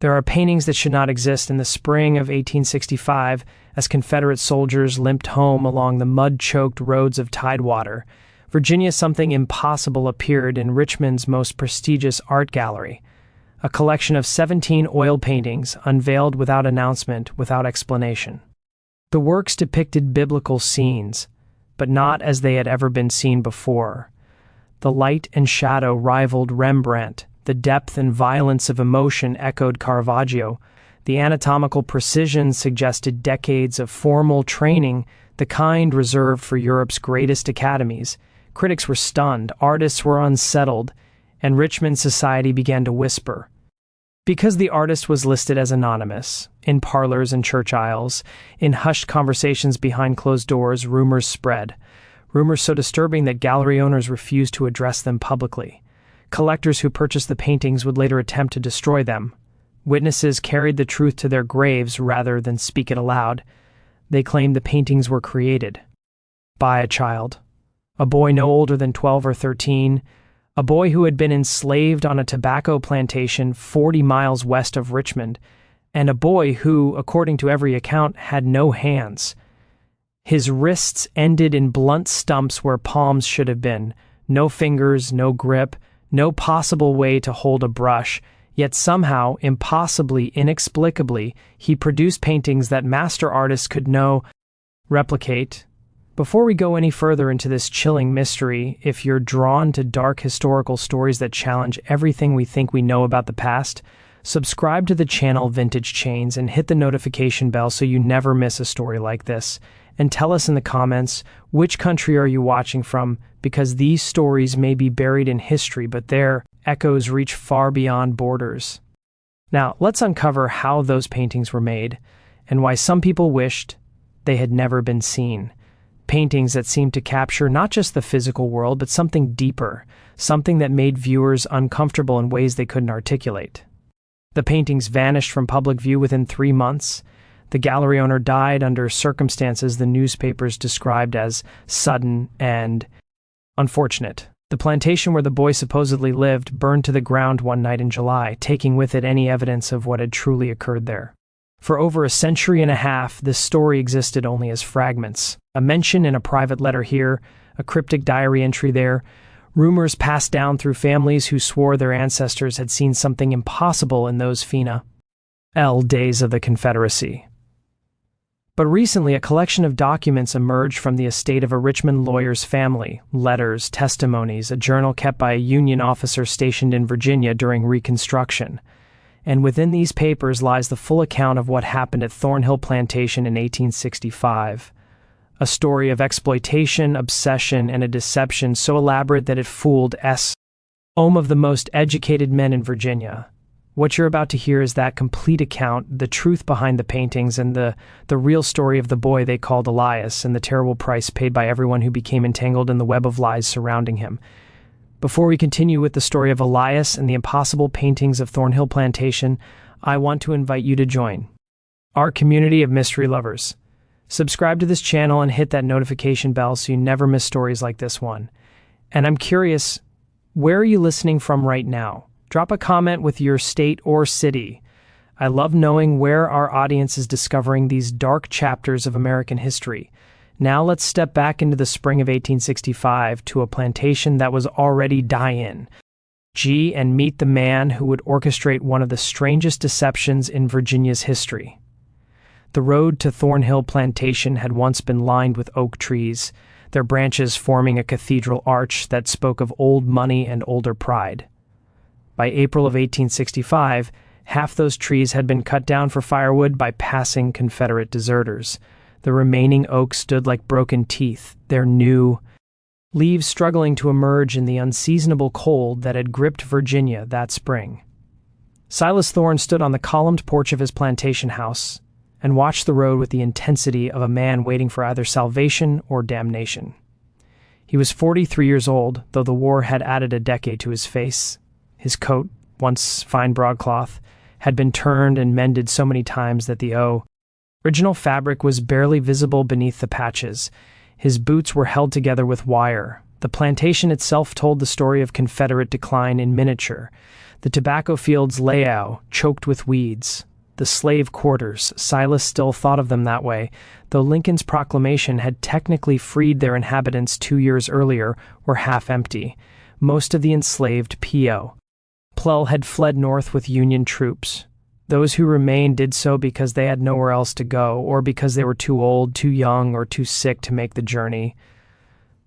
There are paintings that should not exist in the spring of 1865 as Confederate soldiers limped home along the mud-choked roads of Tidewater. Virginia, something impossible appeared in Richmond's most prestigious art gallery, a collection of 17 oil paintings unveiled without announcement, without explanation. The works depicted biblical scenes, but not as they had ever been seen before. The light and shadow rivaled Rembrandt, the depth and violence of emotion echoed Caravaggio, the anatomical precision suggested decades of formal training, the kind reserved for Europe's greatest academies. Critics were stunned, artists were unsettled, and Richmond society began to whisper. Because the artist was listed as anonymous, in parlors and church aisles, in hushed conversations behind closed doors, rumors spread. Rumors so disturbing that gallery owners refused to address them publicly. Collectors who purchased the paintings would later attempt to destroy them. Witnesses carried the truth to their graves rather than speak it aloud. They claimed the paintings were created by a child, a boy no older than 12 or 13, a boy who had been enslaved on a tobacco plantation 40 miles west of Richmond, and a boy who, according to every account, had no hands. His wrists ended in blunt stumps where palms should have been, no fingers, no grip, no possible way to hold a brush, yet somehow, impossibly, inexplicably, he produced paintings that master artists could replicate. Before we go any further into this chilling mystery, if you're drawn to dark historical stories that challenge everything we think we know about the past, subscribe to the channel Vintage Chains and hit the notification bell so you never miss a story like this. And tell us in the comments, which country are you watching from, because these stories may be buried in history, but their echoes reach far beyond borders. Now, let's uncover how those paintings were made, and why some people wished they had never been seen. Paintings that seemed to capture not just the physical world, but something deeper, something that made viewers uncomfortable in ways they couldn't articulate. The paintings vanished from public view within 3 months. The gallery owner died under circumstances the newspapers described as sudden and unfortunate. The plantation where the boy supposedly lived burned to the ground one night in July, taking with it any evidence of what had truly occurred there. For over a century and a half, this story existed only as fragments. A mention in a private letter here, a cryptic diary entry there, rumors passed down through families who swore their ancestors had seen something impossible in those days of the Confederacy. But recently, a collection of documents emerged from the estate of a Richmond lawyer's family, letters, testimonies, a journal kept by a Union officer stationed in Virginia during Reconstruction. And within these papers lies the full account of what happened at Thornhill Plantation in 1865. A story of exploitation, obsession, and a deception so elaborate that it fooled some of the most educated men in Virginia. What you're about to hear is that complete account, the truth behind the paintings, and the real story of the boy they called Elias, and the terrible price paid by everyone who became entangled in the web of lies surrounding him. Before we continue with the story of Elias and the impossible paintings of Thornhill Plantation, I want to invite you to join our community of mystery lovers. Subscribe to this channel and hit that notification bell so you never miss stories like this one. And I'm curious, where are you listening from right now? Drop a comment with your state or city. I love knowing where our audience is discovering these dark chapters of American history. Now let's step back into the spring of 1865 to a plantation that was already dying. And meet the man who would orchestrate one of the strangest deceptions in Virginia's history. The road to Thornhill Plantation had once been lined with oak trees, their branches forming a cathedral arch that spoke of old money and older pride. By April of 1865, half those trees had been cut down for firewood by passing Confederate deserters. The remaining oaks stood like broken teeth, their new leaves struggling to emerge in the unseasonable cold that had gripped Virginia that spring. Silas Thorne stood on the columned porch of his plantation house and watched the road with the intensity of a man waiting for either salvation or damnation. He was 43 years old, though the war had added a decade to his face. His coat, once fine broadcloth, had been turned and mended so many times that the original fabric was barely visible beneath the patches. His boots were held together with wire. The plantation itself told the story of Confederate decline in miniature. The tobacco fields lay out, choked with weeds. The slave quarters, Silas still thought of them that way, though Lincoln's proclamation had technically freed their inhabitants 2 years earlier, were half empty. Most of the enslaved P.O. Plel had fled north with Union troops. Those who remained did so because they had nowhere else to go, or because they were too old, too young, or too sick to make the journey.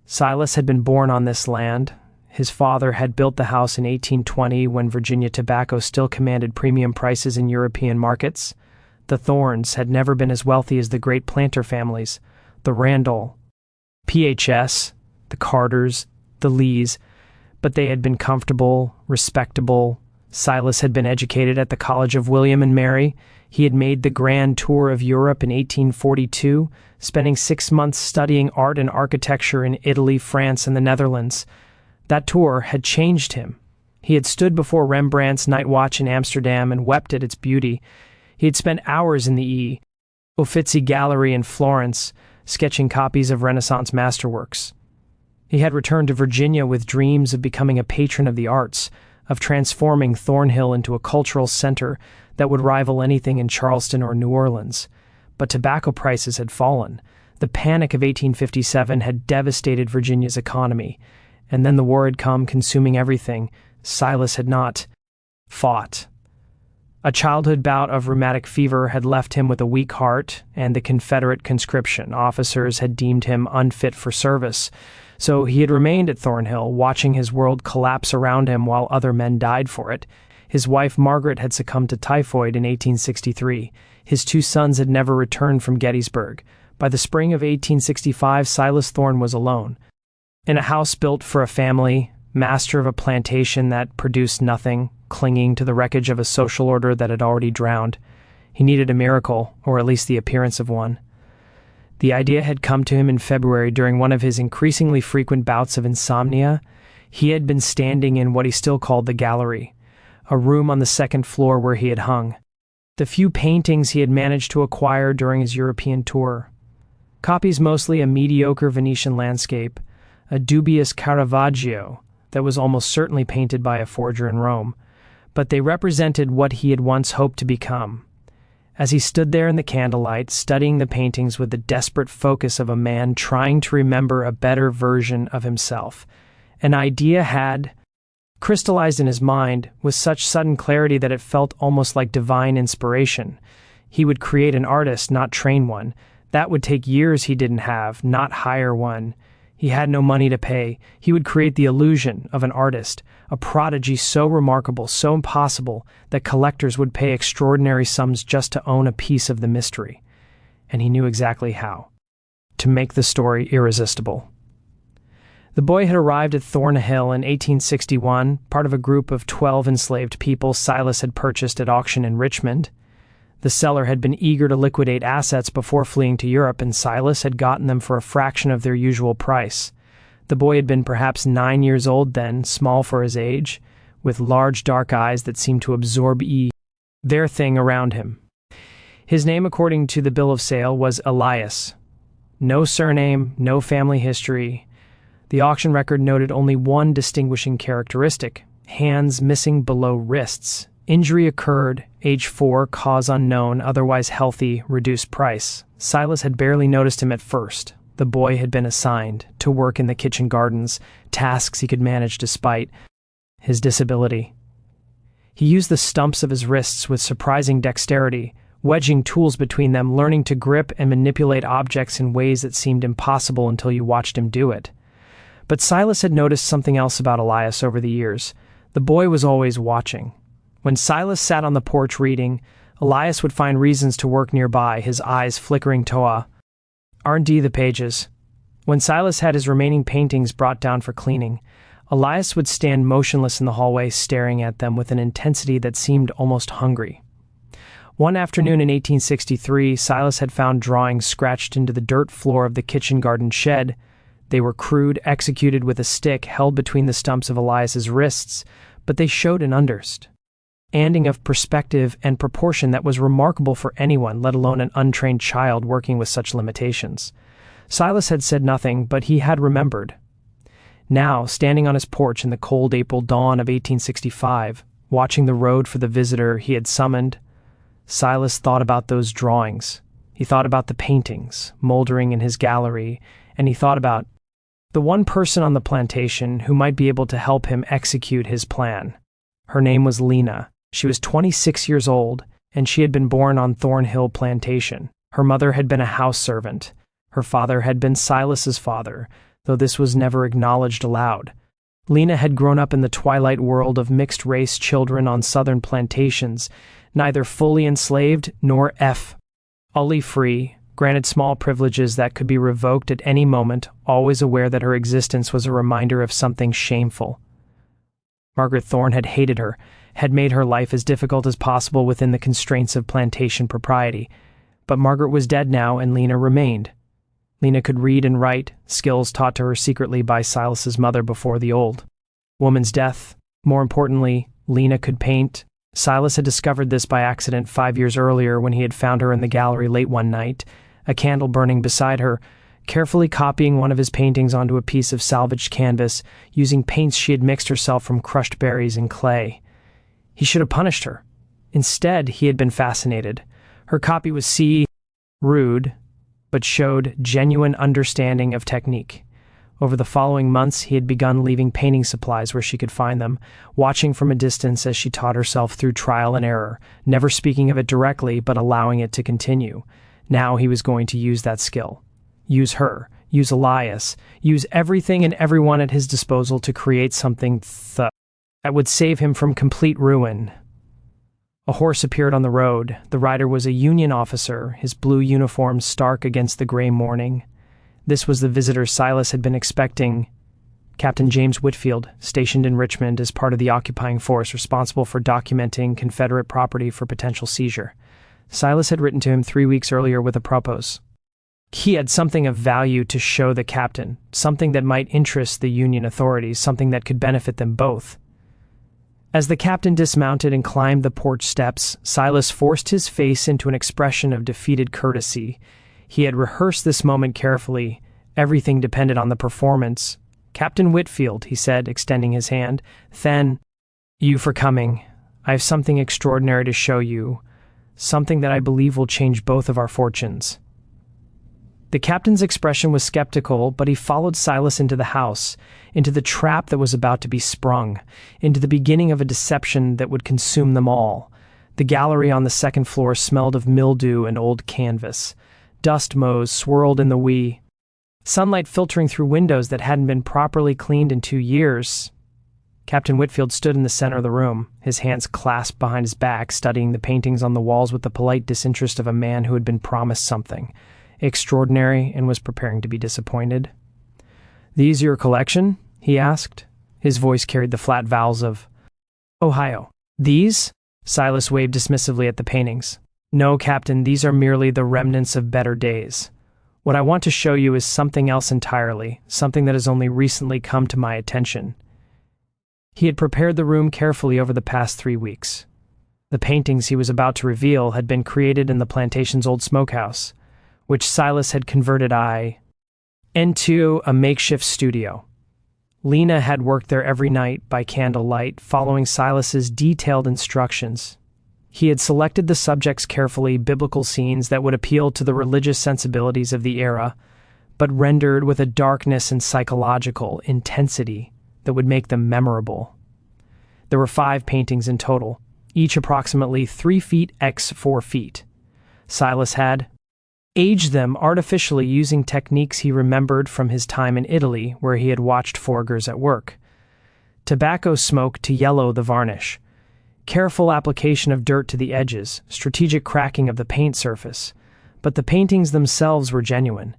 Silas had been born on this land. His father had built the house in 1820 when Virginia tobacco still commanded premium prices in European markets. The Thorns had never been as wealthy as the great planter families, the Randall, PHS, the Carters, the Lees, but they had been comfortable, respectable. Silas had been educated at the College of William and Mary. He had made the grand tour of Europe in 1842, spending 6 months studying art and architecture in Italy, France, and the Netherlands. That tour had changed him. He had stood before Rembrandt's Night Watch in Amsterdam and wept at its beauty. He had spent hours in the Uffizi Gallery in Florence, sketching copies of Renaissance masterworks. He had returned to Virginia with dreams of becoming a patron of the arts, of transforming Thornhill into a cultural center that would rival anything in Charleston or New Orleans. But tobacco prices had fallen. The panic of 1857 had devastated Virginia's economy. And then the war had come, consuming everything. Silas had not fought. A childhood bout of rheumatic fever had left him with a weak heart, and the Confederate conscription officers had deemed him unfit for service. So he had remained at Thornhill, watching his world collapse around him while other men died for it. His wife Margaret had succumbed to typhoid in 1863. His 2 sons had never returned from Gettysburg. By the spring of 1865, Silas Thorne was alone. In a house built for a family, master of a plantation that produced nothing, clinging to the wreckage of a social order that had already drowned. He needed a miracle, or at least the appearance of one. The idea had come to him in February during one of his increasingly frequent bouts of insomnia. He had been standing in what he still called the gallery, a room on the 2nd floor where he had hung the few paintings he had managed to acquire during his European tour. Copies mostly a mediocre Venetian landscape, a dubious Caravaggio that was almost certainly painted by a forger in Rome, but they represented what he had once hoped to become. As he stood there in the candlelight, studying the paintings with the desperate focus of a man trying to remember a better version of himself, an idea had crystallized in his mind with such sudden clarity that it felt almost like divine inspiration. He would create an artist, not train one. That would take years he didn't have, not hire one. He had no money to pay. He would create the illusion of an artist, a prodigy so remarkable, so impossible, that collectors would pay extraordinary sums just to own a piece of the mystery. And he knew exactly how. To make the story irresistible. The boy had arrived at Thornhill in 1861, part of a group of 12 enslaved people Silas had purchased at auction in Richmond. The seller had been eager to liquidate assets before fleeing to Europe, and Silas had gotten them for a fraction of their usual price. The boy had been perhaps 9 years old then, small for his age, with large dark eyes that seemed to absorb everything around him. His name, according to the bill of sale, was Elias. No surname, no family history. The auction record noted only one distinguishing characteristic: hands missing below wrists. Injury occurred, age 4, cause unknown, otherwise healthy, reduced price. Silas had barely noticed him at first. The boy had been assigned to work in the kitchen gardens, tasks he could manage despite his disability. He used the stumps of his wrists with surprising dexterity, wedging tools between them, learning to grip and manipulate objects in ways that seemed impossible until you watched him do it. But Silas had noticed something else about Elias over the years. The boy was always watching. When Silas sat on the porch reading, Elias would find reasons to work nearby, his eyes flickering aren't the pages. When Silas had his remaining paintings brought down for cleaning, Elias would stand motionless in the hallway, staring at them with an intensity that seemed almost hungry. One afternoon in 1863, Silas had found drawings scratched into the dirt floor of the kitchen garden shed. They were crude, executed with a stick held between the stumps of Elias's wrists, but they showed an understanding of perspective and proportion that was remarkable for anyone, let alone an untrained child working with such limitations. Silas had said nothing, but he had remembered. Now, standing on his porch in the cold April dawn of 1865, watching the road for the visitor he had summoned. Silas thought about those drawings. He thought about the paintings moldering in his gallery, and he thought about the one person on the plantation who might be able to help him execute his plan. Her name was Lena. She was 26 years old, and she had been born on Thornhill Plantation. Her mother had been a house servant. Her father had been Silas's father, though this was never acknowledged aloud. Lena had grown up in the twilight world of mixed-race children on southern plantations, neither fully enslaved nor fully free, granted small privileges that could be revoked at any moment, always aware that her existence was a reminder of something shameful. Margaret Thorne had hated her, had made her life as difficult as possible within the constraints of plantation propriety. But Margaret was dead now, and Lena remained. Lena could read and write, skills taught to her secretly by Silas's mother before the old woman's death. More importantly, Lena could paint. Silas had discovered this by accident 5 years earlier when he had found her in the gallery late one night, a candle burning beside her, carefully copying one of his paintings onto a piece of salvaged canvas, using paints she had mixed herself from crushed berries and clay. He should have punished her. Instead, he had been fascinated. Her copy was rude, but showed genuine understanding of technique. Over the following months, he had begun leaving painting supplies where she could find them, watching from a distance as she taught herself through trial and error, never speaking of it directly but allowing it to continue. Now he was going to use that skill. Use her, use Elias, use everything and everyone at his disposal to create something that would save him from complete ruin. A horse appeared on the road. The rider was a Union officer, his blue uniform stark against the gray morning. This was the visitor Silas had been expecting. Captain James Whitfield, stationed in Richmond as part of the occupying force responsible for documenting Confederate property for potential seizure. Silas had written to him 3 weeks earlier with a propose. He had something of value to show the captain, something that might interest the Union authorities, something that could benefit them both. As the captain dismounted and climbed the porch steps, Silas forced his face into an expression of defeated courtesy. He had rehearsed this moment carefully. Everything depended on the performance. "Captain Whitfield," he said, extending his hand. "Thank you for coming. I have something extraordinary to show you, something that I believe will change both of our fortunes." The captain's expression was skeptical, but he followed Silas into the house, into the trap that was about to be sprung, into the beginning of a deception that would consume them all. The gallery on the second floor smelled of mildew and old canvas. Dust motes swirled in the wee sunlight filtering through windows that hadn't been properly cleaned in 2 years. Captain Whitfield stood in the center of the room, his hands clasped behind his back, studying the paintings on the walls with the polite disinterest of a man who had been promised something extraordinary and was preparing to be disappointed. "These your collection?" he asked. His voice carried the flat vowels of Ohio. "These?" Silas waved dismissively at the paintings. "No, Captain, these are merely the remnants of better days. What I want to show you is something else entirely, something that has only recently come to my attention." He had prepared the room carefully over the past 3 weeks. The paintings he was about to reveal had been created in the plantation's old smokehouse, which Silas had converted into a makeshift studio. Lena had worked there every night by candlelight, following Silas's detailed instructions. He had selected the subjects carefully, biblical scenes that would appeal to the religious sensibilities of the era, but rendered with a darkness and psychological intensity that would make them memorable. There were 5 paintings in total, each approximately 3 feet x 4 feet. Silas had aged them artificially using techniques he remembered from his time in Italy, where he had watched forgers at work. Tobacco smoke to yellow the varnish, careful application of dirt to the edges, strategic cracking of the paint surface. But the paintings themselves were genuine.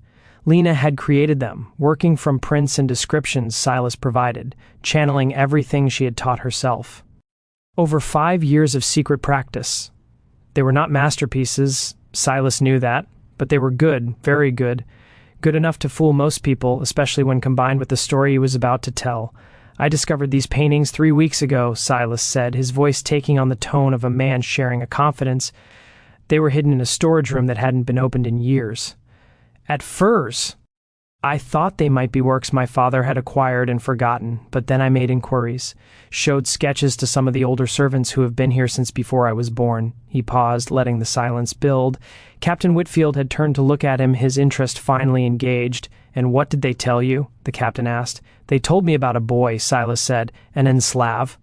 Lena had created them, working from prints and descriptions Silas provided, channeling everything she had taught herself. Over 5 years of secret practice. They were not masterpieces, Silas knew that, but they were good, very good, good enough to fool most people, especially when combined with the story he was about to tell. "I discovered these paintings 3 weeks ago," Silas said, his voice taking on the tone of a man sharing a confidence. "They were hidden in a storage room that hadn't been opened in years." "At Furs?" I thought they might be works my father had acquired and forgotten, but then I made inquiries, showed sketches to some of the older servants who have been here since before I was born." He paused, letting the silence build. Captain Whitfield had turned to look at him, his interest finally engaged. "And what did they tell you?" the captain asked. "They told me about a boy," Silas said, "an enslaved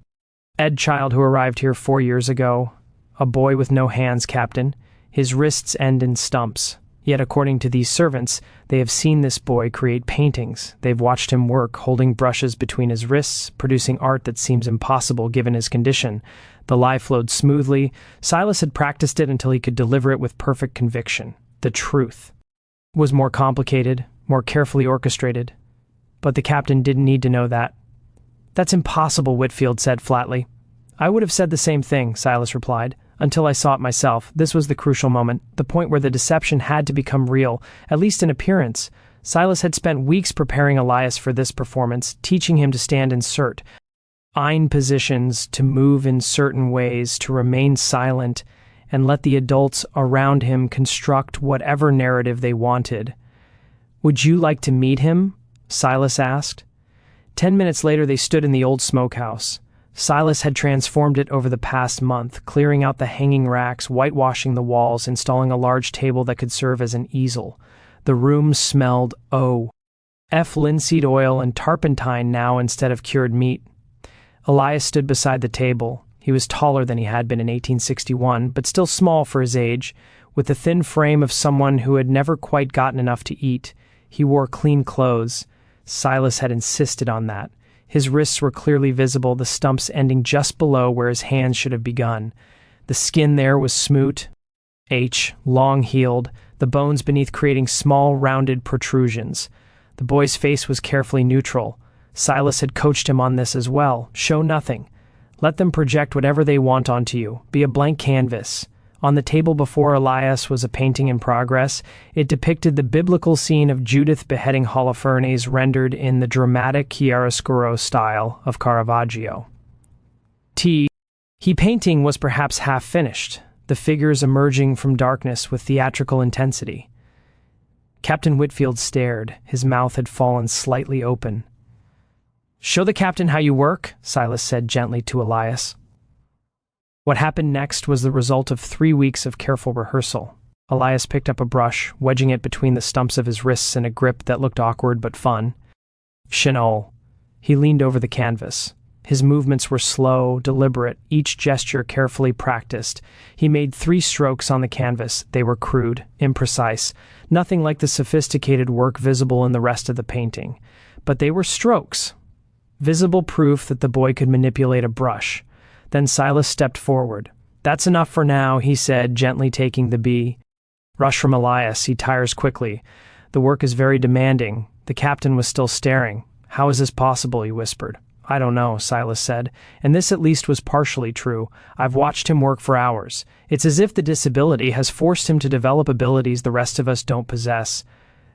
child who arrived here 4 years ago. A boy with no hands, Captain. His wrists end in stumps. Yet, according to these servants, they have seen this boy create paintings. They've watched him work, holding brushes between his wrists, producing art that seems impossible given his condition." The lie flowed smoothly. Silas had practiced it until he could deliver it with perfect conviction. The truth was more complicated, more carefully orchestrated. But the captain didn't need to know that. "That's impossible," Whitfield said flatly. "I would have said the same thing," Silas replied, "until I saw it myself." This was the crucial moment, the point where the deception had to become real, at least in appearance. Silas had spent weeks preparing Elias for this performance, teaching him to stand in positions, to move in certain ways, to remain silent, and let the adults around him construct whatever narrative they wanted. "Would you like to meet him?" Silas asked. 10 minutes later, they stood in the old smokehouse. Silas had transformed it over the past month, clearing out the hanging racks, whitewashing the walls, installing a large table that could serve as an easel. The room smelled linseed oil and turpentine now instead of cured meat. Elias stood beside the table. He was taller than he had been in 1861, but still small for his age, with the thin frame of someone who had never quite gotten enough to eat. He wore clean clothes. Silas had insisted on that. His wrists were clearly visible, the stumps ending just below where his hands should have begun. The skin there was smooth, long-heeled, the bones beneath creating small, rounded protrusions. The boy's face was carefully neutral. Silas had coached him on this as well. Show nothing. Let them project whatever they want onto you. Be a blank canvas. On the table before Elias was a painting in progress. It depicted the biblical scene of Judith beheading Holofernes, rendered in the dramatic chiaroscuro style of Caravaggio. The painting was perhaps half finished, the figures emerging from darkness with theatrical intensity. Captain Whitfield stared. His mouth had fallen slightly open. "Show the captain how you work," Silas said gently to Elias. What happened next was the result of 3 weeks of careful rehearsal. Elias picked up a brush, wedging it between the stumps of his wrists in a grip that looked awkward but fun. Chenol. He leaned over the canvas. His movements were slow, deliberate, each gesture carefully practiced. He made 3 strokes on the canvas. They were crude, imprecise, nothing like the sophisticated work visible in the rest of the painting. But they were strokes. Visible proof that the boy could manipulate a brush. Then Silas stepped forward. "That's enough for now," he said, gently taking the brush from Elias. "He tires quickly. The work is very demanding." The captain was still staring. "How is this possible?" he whispered. "I don't know," Silas said, and this at least was partially true. "I've watched him work for hours. It's as if the disability has forced him to develop abilities the rest of us don't possess.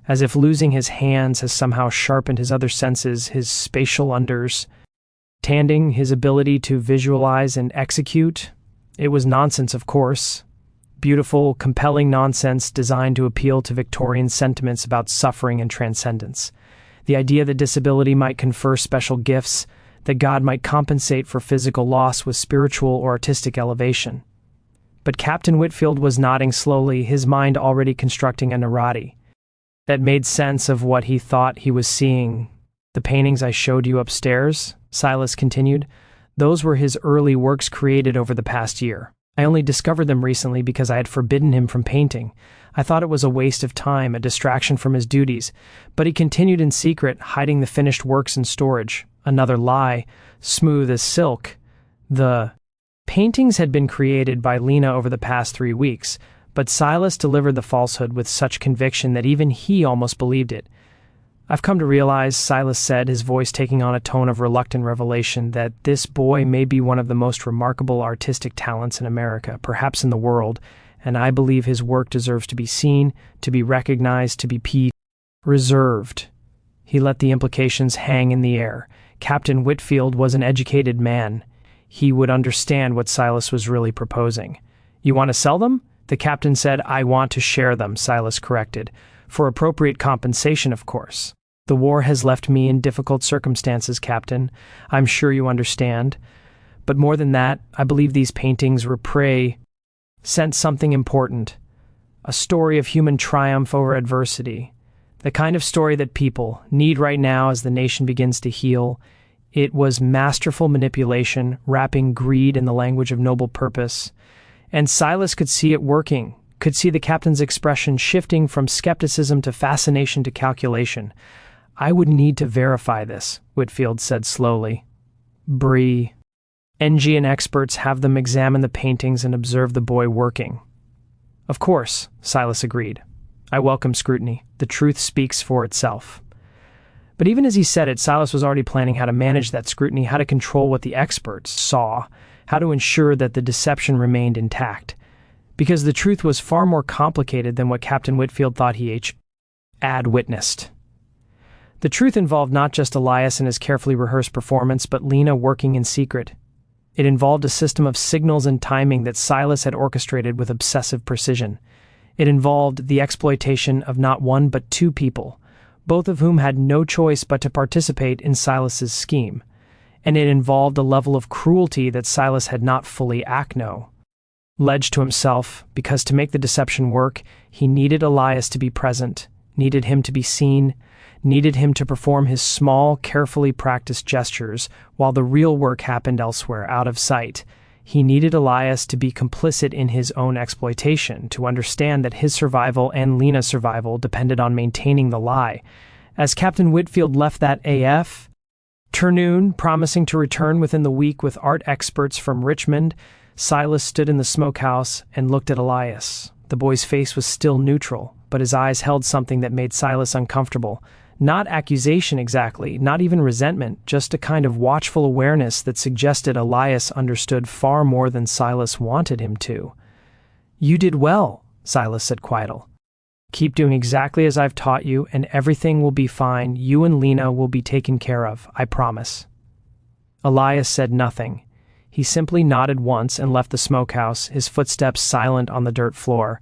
As if losing his hands has somehow sharpened his other senses, his spatial understanding, his ability to visualize and execute. It was nonsense, of course. Beautiful, compelling nonsense designed to appeal to Victorian sentiments about suffering and transcendence. The idea that disability might confer special gifts, that God might compensate for physical loss with spiritual or artistic elevation. But Captain Whitfield was nodding slowly, his mind already constructing a narrati that made sense of what he thought he was seeing. "The paintings I showed you upstairs," Silas continued, "those were his early works created over the past year. I only discovered them recently because I had forbidden him from painting. I thought it was a waste of time, a distraction from his duties. But he continued in secret, hiding the finished works in storage. Another lie, smooth as silk. The paintings had been created by Lena over the past 3 weeks, but Silas delivered the falsehood with such conviction that even he almost believed it. "I've come to realize," Silas said, his voice taking on a tone of reluctant revelation, "that this boy may be one of the most remarkable artistic talents in America, perhaps in the world, and I believe his work deserves to be seen, to be recognized, to be reserved." He let the implications hang in the air. Captain Whitfield was an educated man. He would understand what Silas was really proposing. "You want to sell them?" The captain said. "I want to share them," Silas corrected. For appropriate compensation, of course. The war has left me in difficult circumstances, Captain. I'm sure you understand. But more than that, I believe these paintings sent something important. A story of human triumph over adversity. The kind of story that people need right now as the nation begins to heal. It was masterful manipulation, wrapping greed in the language of noble purpose. And Silas could see it working, could see the captain's expression shifting from skepticism to fascination to calculation. I would need to verify this, Whitfield said slowly. Bree. NGN experts have them examine the paintings and observe the boy working. Of course, Silas agreed. I welcome scrutiny. The truth speaks for itself. But even as he said it, Silas was already planning how to manage that scrutiny, how to control what the experts saw, how to ensure that the deception remained intact. Because the truth was far more complicated than what Captain Whitfield thought he had witnessed. The truth involved not just Elias and his carefully rehearsed performance, but Lena working in secret. It involved a system of signals and timing that Silas had orchestrated with obsessive precision. It involved the exploitation of not one but two people, both of whom had no choice but to participate in Silas's scheme. And it involved a level of cruelty that Silas had not fully acknowledged to himself, because to make the deception work, he needed Elias to be present, needed him to be seen, needed him to perform his small, carefully practiced gestures, while the real work happened elsewhere, out of sight. He needed Elias to be complicit in his own exploitation, to understand that his survival and Lena's survival depended on maintaining the lie. As Captain Whitfield left that afternoon, promising to return within the week with art experts from Richmond, Silas stood in the smokehouse and looked at Elias. The boy's face was still neutral, but his eyes held something that made Silas uncomfortable. Not accusation exactly, not even resentment, just a kind of watchful awareness that suggested Elias understood far more than Silas wanted him to. You did well, Silas said quietly. Keep doing exactly as I've taught you, and everything will be fine. You and Lena will be taken care of, I promise. Elias said nothing. He simply nodded once and left the smokehouse, his footsteps silent on the dirt floor.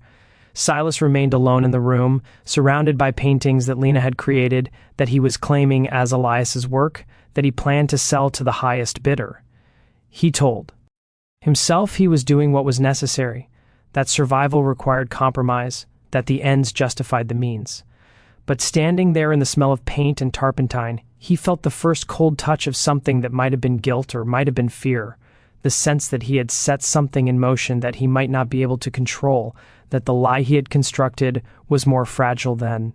Silas remained alone in the room, surrounded by paintings that Lena had created, that he was claiming as Elias's work, that he planned to sell to the highest bidder. He told himself he was doing what was necessary, that survival required compromise, that the ends justified the means. But standing there in the smell of paint and turpentine, he felt the first cold touch of something that might have been guilt or might have been fear, the sense that he had set something in motion that he might not be able to control, that the lie he had constructed was more fragile than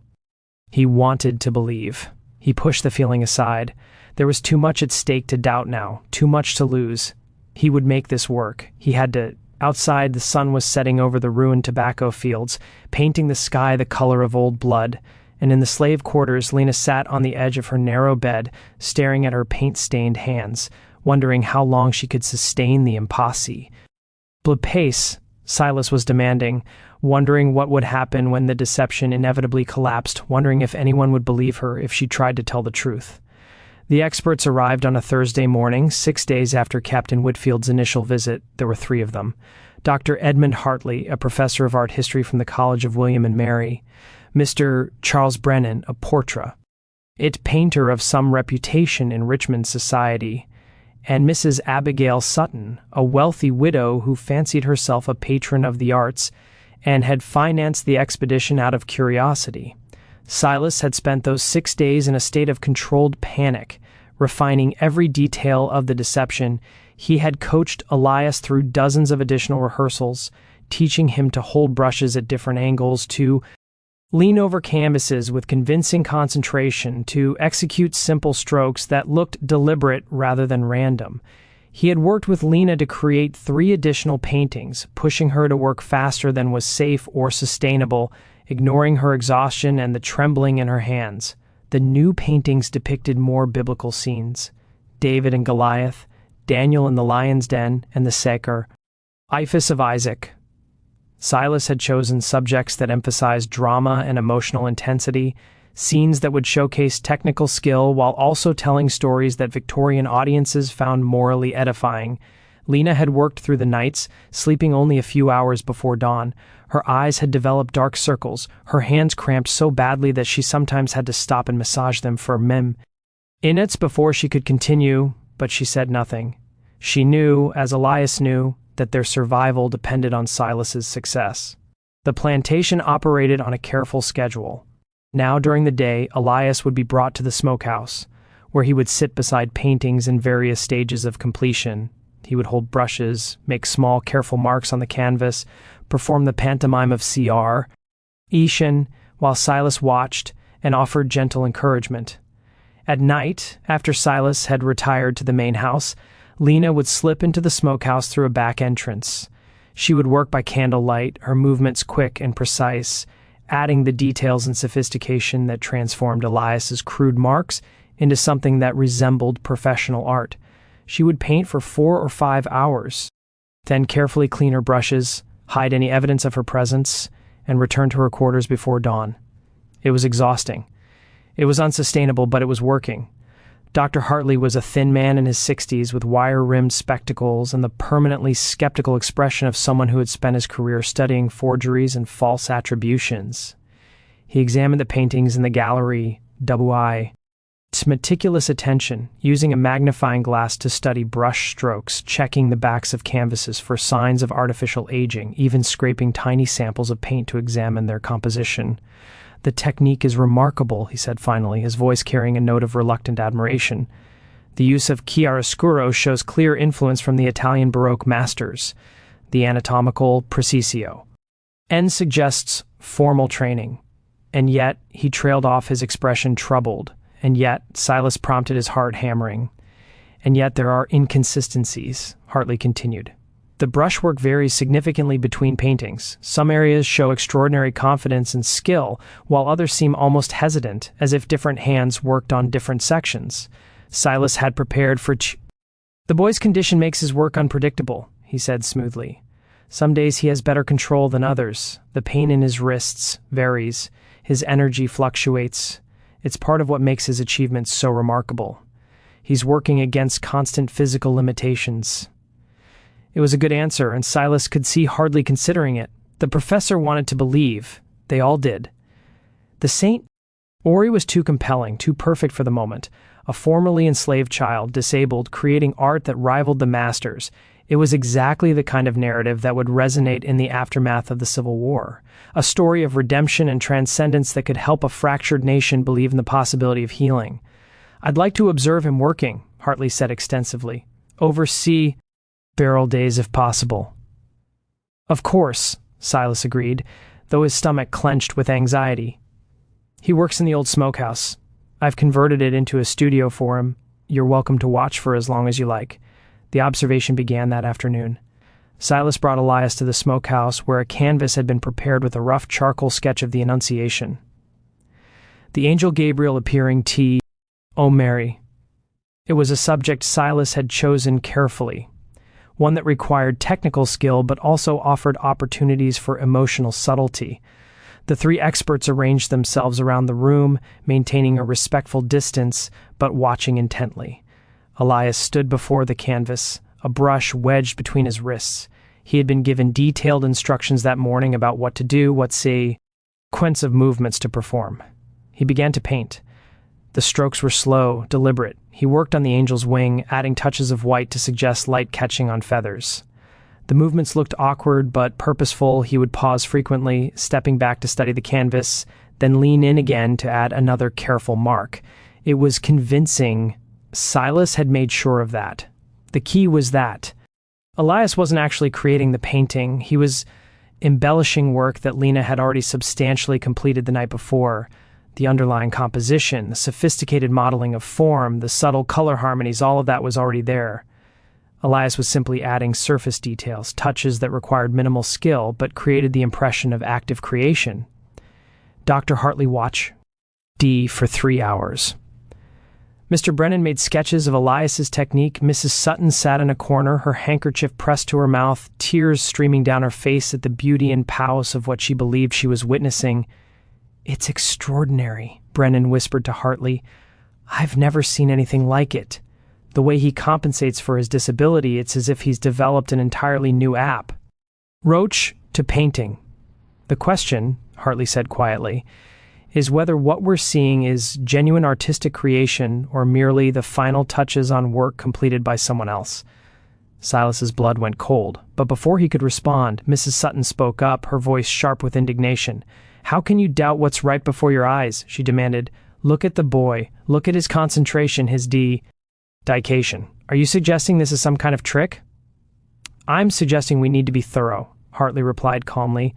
he wanted to believe. He pushed the feeling aside. There was too much at stake to doubt now, too much to lose. He would make this work. He had to. Outside, the sun was setting over the ruined tobacco fields, painting the sky the color of old blood, and in the slave quarters, Lena sat on the edge of her narrow bed, staring at her paint-stained hands, wondering how long she could sustain the impossible pace Silas was demanding, wondering what would happen when the deception inevitably collapsed, wondering if anyone would believe her if she tried to tell the truth. The experts arrived on a Thursday morning, 6 days after Captain Whitfield's initial visit. There were 3 of them. Dr. Edmund Hartley, a professor of art history from the College of William and Mary, Mr. Charles Brennan, a portrait painter of some reputation in Richmond society, and Mrs. Abigail Sutton, a wealthy widow who fancied herself a patron of the arts and had financed the expedition out of curiosity. Silas had spent those 6 days in a state of controlled panic, refining every detail of the deception. He had coached Elias through dozens of additional rehearsals, teaching him to hold brushes at different angles, to lean over canvases with convincing concentration, to execute simple strokes that looked deliberate rather than random. He had worked with Lena to create 3 additional paintings, pushing her to work faster than was safe or sustainable, ignoring her exhaustion and the trembling in her hands. The new paintings depicted more biblical scenes: David and Goliath, Daniel in the lion's den, and the sacrifice of Isaac. Silas had chosen subjects that emphasized drama and emotional intensity, scenes that would showcase technical skill while also telling stories that Victorian audiences found morally edifying. Lena had worked through the nights, sleeping only a few hours before dawn. Her eyes had developed dark circles, her hands cramped so badly that she sometimes had to stop and massage them for minutes before she could continue, but she said nothing. She knew, as Elias knew, that their survival depended on Silas's success. The plantation operated on a careful schedule. Now during the day, Elias would be brought to the smokehouse, where he would sit beside paintings in various stages of completion. He would hold brushes, make small, careful marks on the canvas, perform the pantomime of C.R. Eshin, while Silas watched and offered gentle encouragement. At night, after Silas had retired to the main house, Lena would slip into the smokehouse through a back entrance. She would work by candlelight, her movements quick and precise, adding the details and sophistication that transformed Elias's crude marks into something that resembled professional art. She would paint for 4 or 5 hours, then carefully clean her brushes, hide any evidence of her presence, and return to her quarters before dawn. It was exhausting. It was unsustainable, but it was working. Dr. Hartley was a thin man in his 60s with wire-rimmed spectacles and the permanently skeptical expression of someone who had spent his career studying forgeries and false attributions. He examined the paintings in the gallery, meticulous attention, using a magnifying glass to study brush strokes, checking the backs of canvases for signs of artificial aging, even scraping tiny samples of paint to examine their composition. "The technique is remarkable," he said finally, his voice carrying a note of reluctant admiration. "The use of chiaroscuro shows clear influence from the Italian Baroque masters. The anatomical precisio. N suggests formal training." And yet, he trailed off, his expression troubled. And yet, Silas prompted, his heart hammering. "And yet there are inconsistencies," Hartley continued. "The brushwork varies significantly between paintings. Some areas show extraordinary confidence and skill, while others seem almost hesitant, as if different hands worked on different sections." Silas had prepared for "The boy's condition makes his work unpredictable," he said smoothly. "Some days he has better control than others. The pain in his wrists varies. His energy fluctuates. It's part of what makes his achievements so remarkable. He's working against constant physical limitations." It was a good answer, and Silas could see Hartley considering it. The professor wanted to believe. They all did. The saint? Ori was too compelling, too perfect for the moment. A formerly enslaved child, disabled, creating art that rivaled the masters. It was exactly the kind of narrative that would resonate in the aftermath of the Civil War. A story of redemption and transcendence that could help a fractured nation believe in the possibility of healing. "I'd like to observe him working," Hartley said extensively. "Oversee barrel days if possible." "Of course," Silas agreed, though his stomach clenched with anxiety. "He works in the old smokehouse. I've converted it into a studio for him. You're welcome to watch for as long as you like." The observation began that afternoon. Silas brought Elias to the smokehouse, where a canvas had been prepared with a rough charcoal sketch of the Annunciation. The angel Gabriel appearing O Mary. It was a subject Silas had chosen carefully, one that required technical skill but also offered opportunities for emotional subtlety. The 3 experts arranged themselves around the room, maintaining a respectful distance but watching intently. Elias stood before the canvas, a brush wedged between his wrists. He had been given detailed instructions that morning about what to do, what sequence of movements to perform. He began to paint. The strokes were slow, deliberate. He worked on the angel's wing, adding touches of white to suggest light catching on feathers. The movements looked awkward but purposeful. He would pause frequently, stepping back to study the canvas, then lean in again to add another careful mark. It was convincing. Silas had made sure of that. The key was that Elias wasn't actually creating the painting. He was embellishing work that Lena had already substantially completed the night before. The underlying composition, the sophisticated modeling of form, the subtle color harmonies, all of that was already there. Elias was simply adding surface details, touches that required minimal skill but created the impression of active creation. Dr. Hartley watched for 3 hours. Mr. Brennan made sketches of Elias's technique. Mrs. Sutton sat in a corner, her handkerchief pressed to her mouth, tears streaming down her face at the beauty and pose of what she believed she was witnessing. "It's extraordinary," Brennan whispered to Hartley. "I've never seen anything like it. The way he compensates for his disability, it's as if he's developed an entirely new app. Roach to painting. The question, Hartley said quietly, is whether what we're seeing is genuine artistic creation or merely the final touches on work completed by someone else. Silas's blood went cold, but before he could respond, Mrs. Sutton spoke up, her voice sharp with indignation. "How can you doubt what's right before your eyes?" she demanded. "Look at the boy. Look at his concentration, his dedication. Are you suggesting this is some kind of trick?" "I'm suggesting we need to be thorough," Hartley replied calmly.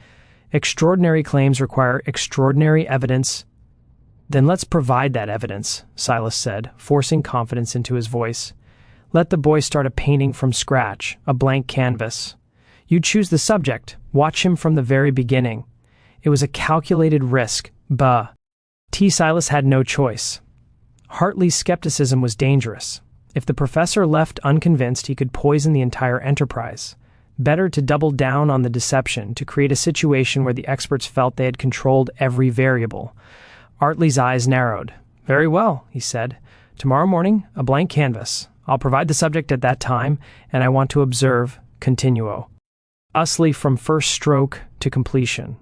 "Extraordinary claims require extraordinary evidence." "Then let's provide that evidence," Silas said, forcing confidence into his voice. "Let the boy start a painting from scratch, a blank canvas. You choose the subject, watch him from the very beginning. It was a calculated risk, Silas had no choice. Hartley's skepticism was dangerous. If the professor left unconvinced, he could poison the entire enterprise. Better to double down on the deception, to create a situation where the experts felt they had controlled every variable. Hartley's eyes narrowed. "Very well," he said. "Tomorrow morning, a blank canvas. I'll provide the subject at that time, and I want to observe continuo. Usly from first stroke to completion."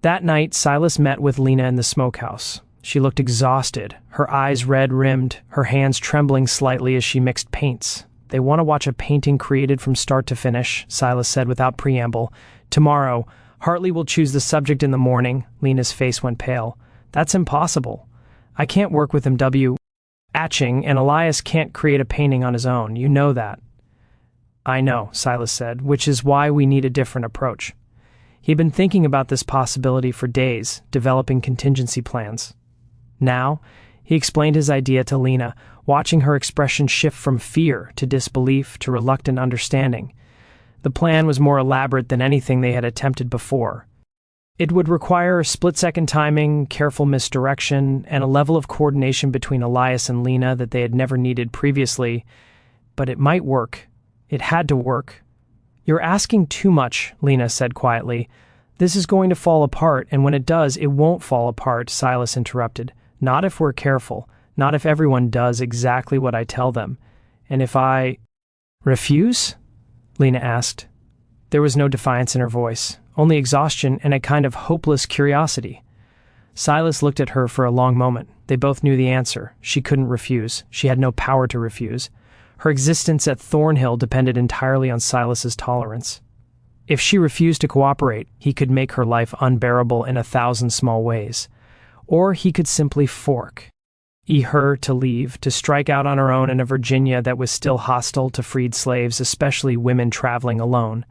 That night, Silas met with Lena in the smokehouse. She looked exhausted, her eyes red-rimmed, her hands trembling slightly as she mixed paints. "They want to watch a painting created from start to finish," Silas said without preamble. "Tomorrow, Hartley will choose the subject in the morning." Lena's face went pale. "That's impossible. I can't work with him, Atching, and Elias can't create a painting on his own. You know that." "I know," Silas said, "which is why we need a different approach." He'd been thinking about this possibility for days, developing contingency plans. Now, he explained his idea to Lena, watching her expression shift from fear to disbelief to reluctant understanding. The plan was more elaborate than anything they had attempted before. It would require split-second timing, careful misdirection, and a level of coordination between Elias and Lena that they had never needed previously. But it might work. It had to work. "You're asking too much," Lena said quietly. "This is going to fall apart, and when it does, it won't fall apart," Silas interrupted. "Not if we're careful. Not if everyone does exactly what I tell them. And if I refuse?" Lena asked. There was no defiance in her voice, only exhaustion and a kind of hopeless curiosity. Silas looked at her for a long moment. They both knew the answer. She couldn't refuse. She had no power to refuse. Her existence at Thornhill depended entirely on Silas's tolerance. If she refused to cooperate, he could make her life unbearable in 1,000 small ways. Or he could simply fork her to leave, to strike out on her own in a Virginia that was still hostile to freed slaves, especially women traveling alone.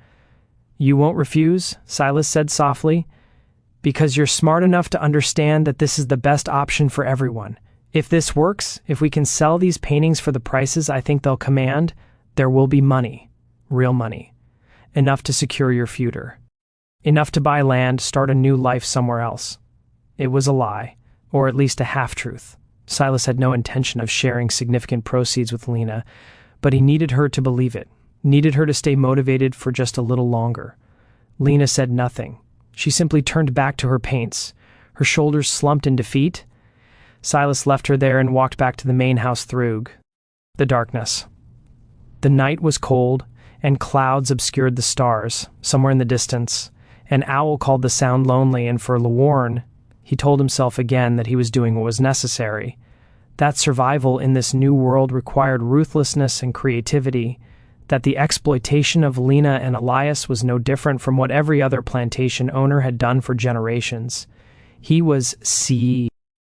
"You won't refuse?" Silas said softly. "Because you're smart enough to understand that this is the best option for everyone. If this works, if we can sell these paintings for the prices I think they'll command, there will be money, real money. Enough to secure your future. Enough to buy land, start a new life somewhere else." It was a lie, or at least a half-truth. Silas had no intention of sharing significant proceeds with Lena, but he needed her to believe it, needed her to stay motivated for just a little longer. Lena said nothing. She simply turned back to her paints, her shoulders slumped in defeat. Silas left her there and walked back to the main house through the darkness. The night was cold, and clouds obscured the stars. Somewhere in the distance, an owl called the sound lonely, and for Lawarne, he told himself again that he was doing what was necessary. That survival in this new world required ruthlessness and creativity, that the exploitation of Lena and Elias was no different from what every other plantation owner had done for generations. He was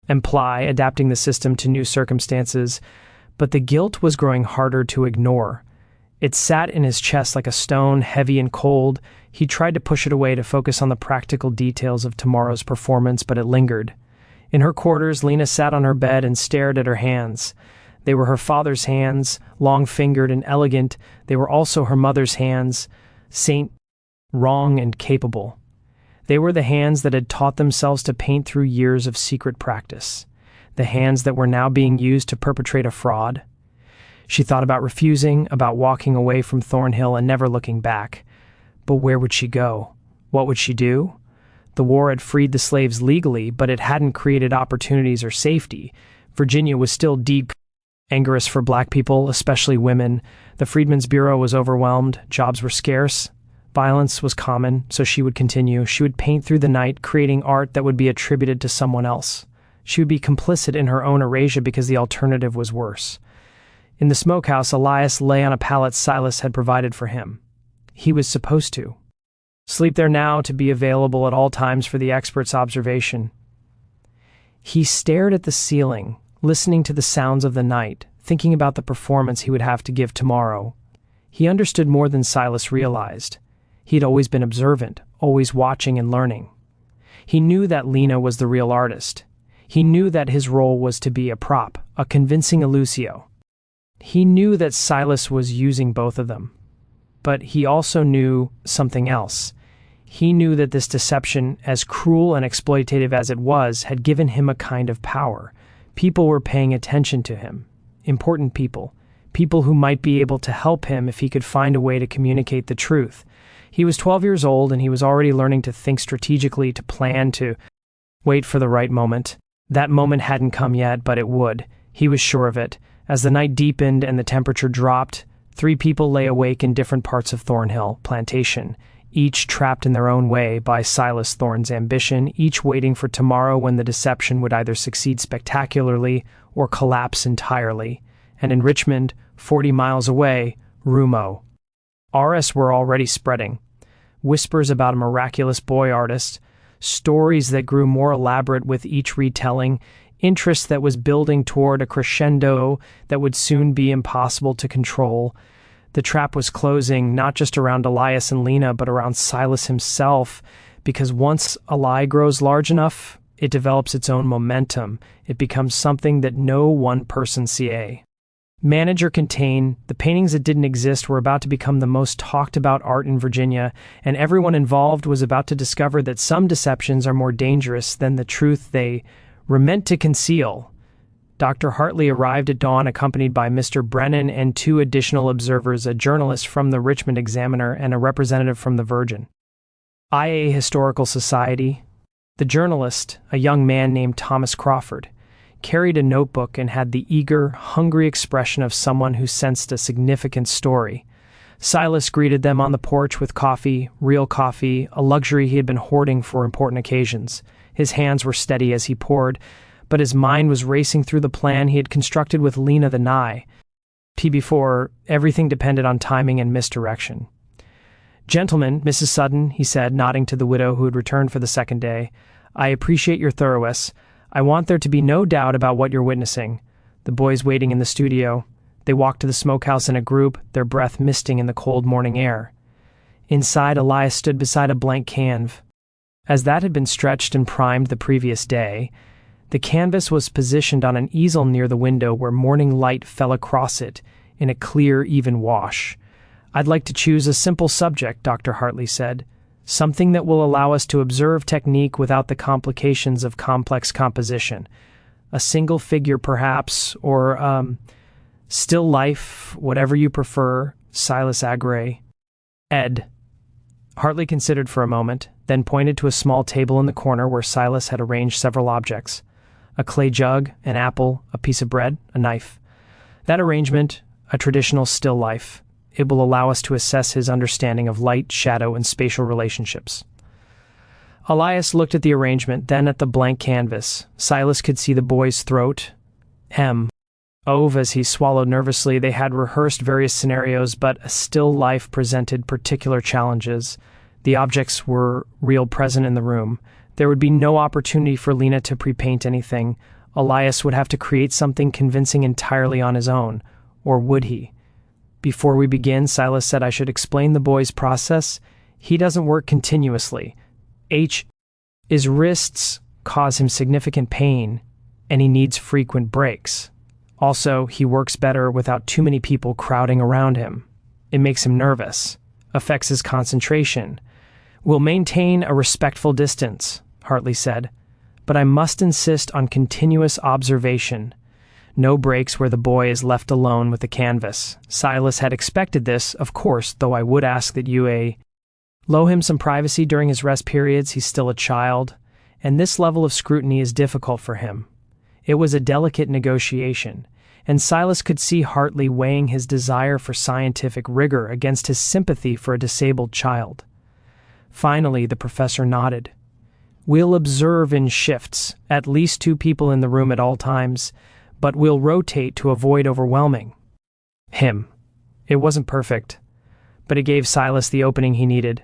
adapting the system to new circumstances, but the guilt was growing harder to ignore. It sat in his chest like a stone, heavy and cold. He tried to push it away to focus on the practical details of tomorrow's performance, but it lingered. In her quarters, Lena sat on her bed and stared at her hands. They were her father's hands, long-fingered and elegant. They were also her mother's hands, wrong and capable. They were the hands that had taught themselves to paint through years of secret practice, the hands that were now being used to perpetrate a fraud. She thought about refusing, about walking away from Thornhill and never looking back. But where would she go? What would she do? The war had freed the slaves legally, but it hadn't created opportunities or safety. Virginia was still deep Angerous for black people, especially women. The Freedmen's Bureau was overwhelmed, jobs were scarce, violence was common, so she would continue. She would paint through the night, creating art that would be attributed to someone else. She would be complicit in her own erasure because the alternative was worse. In the smokehouse, Elias lay on a pallet Silas had provided for him. He was supposed to sleep there now, to be available at all times for the expert's observation. He stared at the ceiling, listening to the sounds of the night, thinking about the performance he would have to give tomorrow. He understood more than Silas realized. He had always been observant, always watching and learning. He knew that Lena was the real artist. He knew that his role was to be a prop, a convincing Lucio. He knew that Silas was using both of them. But he also knew something else. He knew that this deception, as cruel and exploitative as it was, had given him a kind of power. People were paying attention to him. Important people. People who might be able to help him if he could find a way to communicate the truth. He was 12 years old and he was already learning to think strategically, to plan, to wait for the right moment. That moment hadn't come yet, but it would. He was sure of it. As the night deepened and the temperature dropped, 3 people lay awake in different parts of Thornhill Plantation, each trapped in their own way by Silas Thorne's ambition, each waiting for tomorrow when the deception would either succeed spectacularly or collapse entirely. And in Richmond, 40 miles away, Rumo. RS were already spreading. Whispers about a miraculous boy artist, stories that grew more elaborate with each retelling, interest that was building toward a crescendo that would soon be impossible to control. The trap was closing, not just around Elias and Lena, but around Silas himself, because once a lie grows large enough, it develops its own momentum. It becomes something that no one person sees. Manage or contain, the paintings that didn't exist were about to become the most talked about art in Virginia, and everyone involved was about to discover that some deceptions are more dangerous than the truth they were meant to conceal. Dr. Hartley arrived at dawn accompanied by Mr. Brennan and 2 additional observers, a journalist from the Richmond Examiner and a representative from the Virgin IA Historical Society. The journalist, a young man named Thomas Crawford, carried a notebook and had the eager, hungry expression of someone who sensed a significant story. Silas greeted them on the porch with coffee, real coffee, a luxury he had been hoarding for important occasions. His hands were steady as he poured, but his mind was racing through the plan he had constructed with Lena the Nye. Before, everything depended on timing and misdirection. "Gentlemen, Mrs. Sudden," he said, nodding to the widow who had returned for the second day, "I appreciate your thoroughness. I want there to be no doubt about what you're witnessing." The boys waiting in the studio. They walked to the smokehouse in a group, their breath misting in the cold morning air. Inside, Elias stood beside a blank canvas. As that had been stretched and primed the previous day, the canvas was positioned on an easel near the window where morning light fell across it in a clear, even wash. "I'd like to choose a simple subject," Dr. Hartley said. "Something that will allow us to observe technique without the complications of complex composition. A single figure, perhaps, or, still life, whatever you prefer, Silas Agre. Ed." Hartley considered for a moment, then pointed to a small table in the corner where Silas had arranged several objects. A clay jug, an apple, a piece of bread, a knife. That arrangement, a traditional still life. It will allow us to assess his understanding of light, shadow, and spatial relationships. Elias looked at the arrangement, then at the blank canvas. Silas could see the boy's throat. As he swallowed nervously. They had rehearsed various scenarios, but a still life presented particular challenges. The objects were real, present in the room. There would be no opportunity for Lena to pre-paint anything. Elias would have to create something convincing entirely on his own. Or would he? "Before we begin," Silas said, "I should explain the boy's process. He doesn't work continuously. His wrists cause him significant pain, and he needs frequent breaks. Also, he works better without too many people crowding around him. It makes him nervous, affects his concentration. We'll maintain a respectful distance," Hartley said, "but I must insist on continuous observation. No breaks where the boy is left alone with the canvas." Silas had expected this, of course, though I would ask that you allow him some privacy during his rest periods. He's still a child, and this level of scrutiny is difficult for him. It was a delicate negotiation. and Silas could see Hartley weighing his desire for scientific rigor against his sympathy for a disabled child. Finally, the professor nodded. "We'll observe in shifts, at least 2 people in the room at all times, but we'll rotate to avoid overwhelming him." It wasn't perfect, but it gave Silas the opening he needed.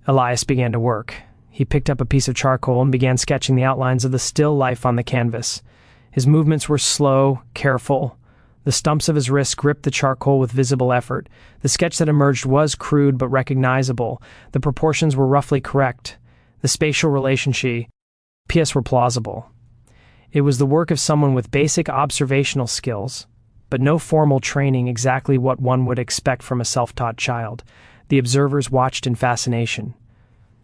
Elias began to work. He picked up a piece of charcoal and began sketching the outlines of the still life on the canvas. His movements were slow, careful. The stumps of his wrists gripped the charcoal with visible effort. The sketch that emerged was crude but recognizable. The proportions were roughly correct. The spatial relationships were plausible. It was the work of someone with basic observational skills, but no formal training, exactly what one would expect from a self-taught child. The observers watched in fascination.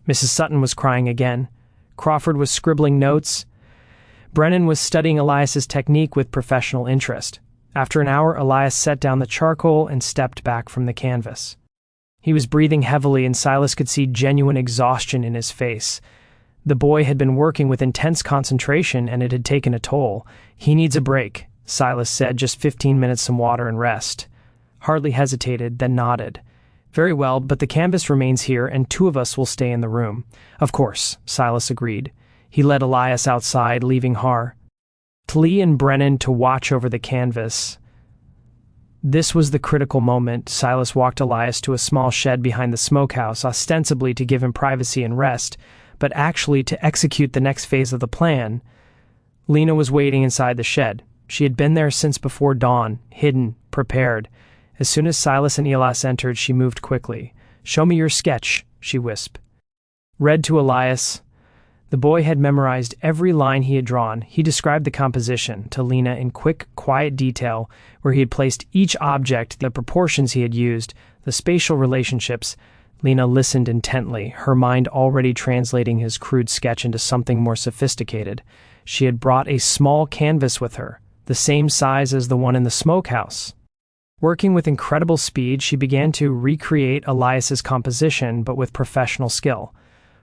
Mrs. Sutton was crying again. Crawford was scribbling notes. Brennan was studying Elias's technique with professional interest. After an hour, Elias set down the charcoal and stepped back from the canvas. He was breathing heavily, and Silas could see genuine exhaustion in his face. The boy had been working with intense concentration, and it had taken a toll. "He needs a break," Silas said. "Just 15 minutes, some water and rest." Hartley hesitated, then nodded. "Very well, but the canvas remains here, and 2 of us will stay in the room." "Of course," Silas agreed. He led Elias outside, leaving Hartley and Brennan to watch over the canvas. This was the critical moment. Silas walked Elias to a small shed behind the smokehouse, ostensibly to give him privacy and rest, but actually to execute the next phase of the plan. Lena was waiting inside the shed. She had been there since before dawn, hidden, prepared. As soon as Silas and Elias entered, she moved quickly. "Show me your sketch," she whispered. Read to Elias. The boy had memorized every line he had drawn. He described the composition to Lena in quick, quiet detail, where he had placed each object, the proportions he had used, the spatial relationships. Lena listened intently, her mind already translating his crude sketch into something more sophisticated. She had brought a small canvas with her, the same size as the one in the smokehouse. Working with incredible speed, she began to recreate Elias's composition, but with professional skill.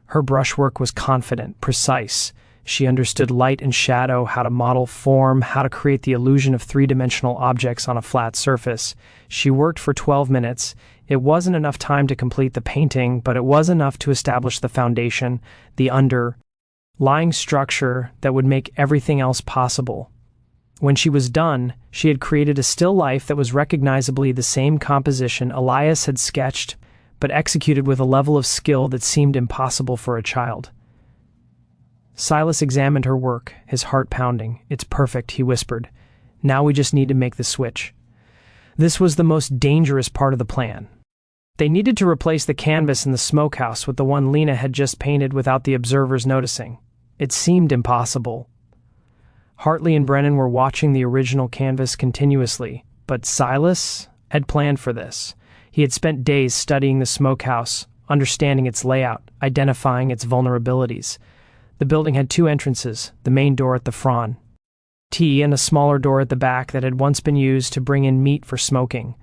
Her brushwork was confident, precise. She understood light and shadow, how to model form, how to create the illusion of 3-dimensional objects on a flat surface. She worked for 12 minutes. It wasn't enough time to complete the painting, but it was enough to establish the foundation, the underlying structure that would make everything else possible. When she was done, she had created a still life that was recognizably the same composition Elias had sketched, but executed with a level of skill that seemed impossible for a child. Silas examined her work, his heart pounding. "It's perfect," he whispered. "Now we just need to make the switch." This was the most dangerous part of the plan. They needed to replace the canvas in the smokehouse with the one Lena had just painted without the observers noticing. It seemed impossible. Hartley and Brennan were watching the original canvas continuously, but Silas had planned for this. He had spent days studying the smokehouse, understanding its layout, identifying its vulnerabilities. The building had 2 entrances, the main door at the front, and a smaller door at the back that had once been used to bring in meat for smoking.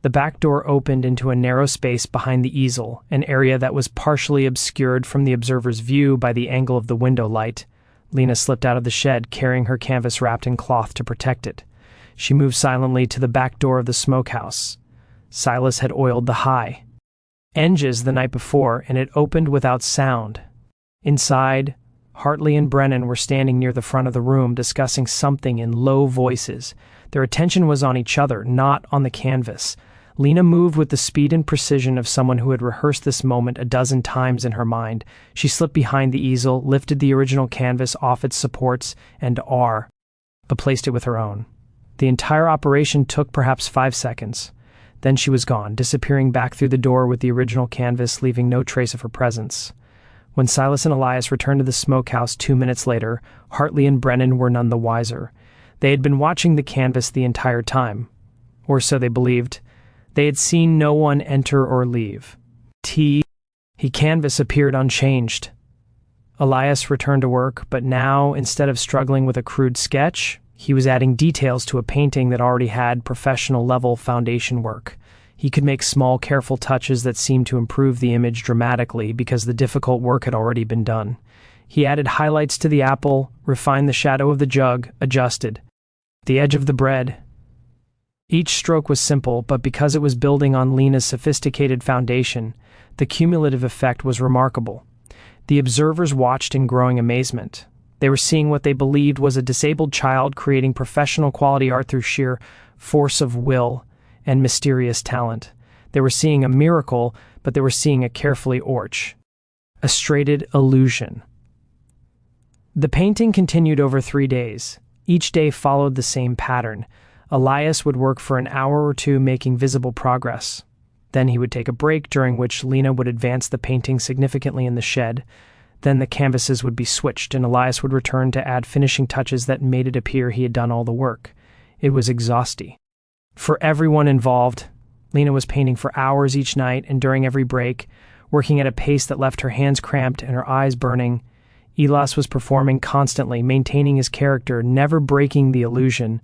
The back door opened into a narrow space behind the easel, an area that was partially obscured from the observer's view by the angle of the window light. Lena slipped out of the shed, carrying her canvas wrapped in cloth to protect it. She moved silently to the back door of the smokehouse. Silas had oiled the high hinges the night before, and it opened without sound. Inside, Hartley and Brennan were standing near the front of the room, discussing something in low voices. Their attention was on each other, not on the canvas. Lena moved with the speed and precision of someone who had rehearsed this moment a dozen times in her mind. She slipped behind the easel, lifted the original canvas off its supports, and but placed it with her own. The entire operation took perhaps 5 seconds. Then she was gone, disappearing back through the door with the original canvas, leaving no trace of her presence. When Silas and Elias returned to the smokehouse 2 minutes later, Hartley and Brennan were none the wiser. They had been watching the canvas the entire time, or so they believed. They had seen no one enter or leave. The canvas appeared unchanged. Elias returned to work, but now, instead of struggling with a crude sketch, he was adding details to a painting that already had professional-level foundation work. He could make small, careful touches that seemed to improve the image dramatically because the difficult work had already been done. He added highlights to the apple, refined the shadow of the jug, adjusted The edge of the bread. Each stroke was simple, but because it was building on Lena's sophisticated foundation, the cumulative effect was remarkable. The observers watched in growing amazement. They were seeing what they believed was a disabled child creating professional quality art through sheer force of will and mysterious talent. They were seeing a miracle, but they were seeing a carefully orchestrated illusion. The painting continued over 3 days. Each day followed the same pattern. Elias would work for an hour or two making visible progress. Then he would take a break, during which Lena would advance the painting significantly in the shed. Then the canvases would be switched, and Elias would return to add finishing touches that made it appear he had done all the work. It was exhausting. For everyone involved, Lena was painting for hours each night and during every break, working at a pace that left her hands cramped and her eyes burning. Elias was performing constantly, maintaining his character, never breaking the illusion.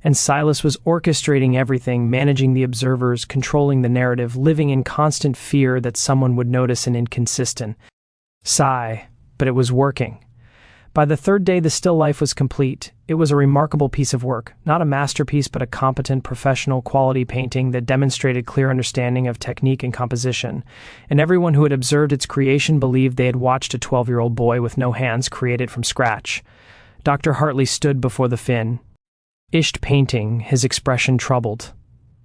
And Silas was orchestrating everything, managing the observers, controlling the narrative, living in constant fear that someone would notice an inconsistent sigh, but it was working. By the 3rd day, the still life was complete. It was a remarkable piece of work, not a masterpiece, but a competent, professional, quality painting that demonstrated clear understanding of technique and composition. And everyone who had observed its creation believed they had watched a 12-year-old boy with no hands create it from scratch. Dr. Hartley stood before the finished painting, his expression troubled.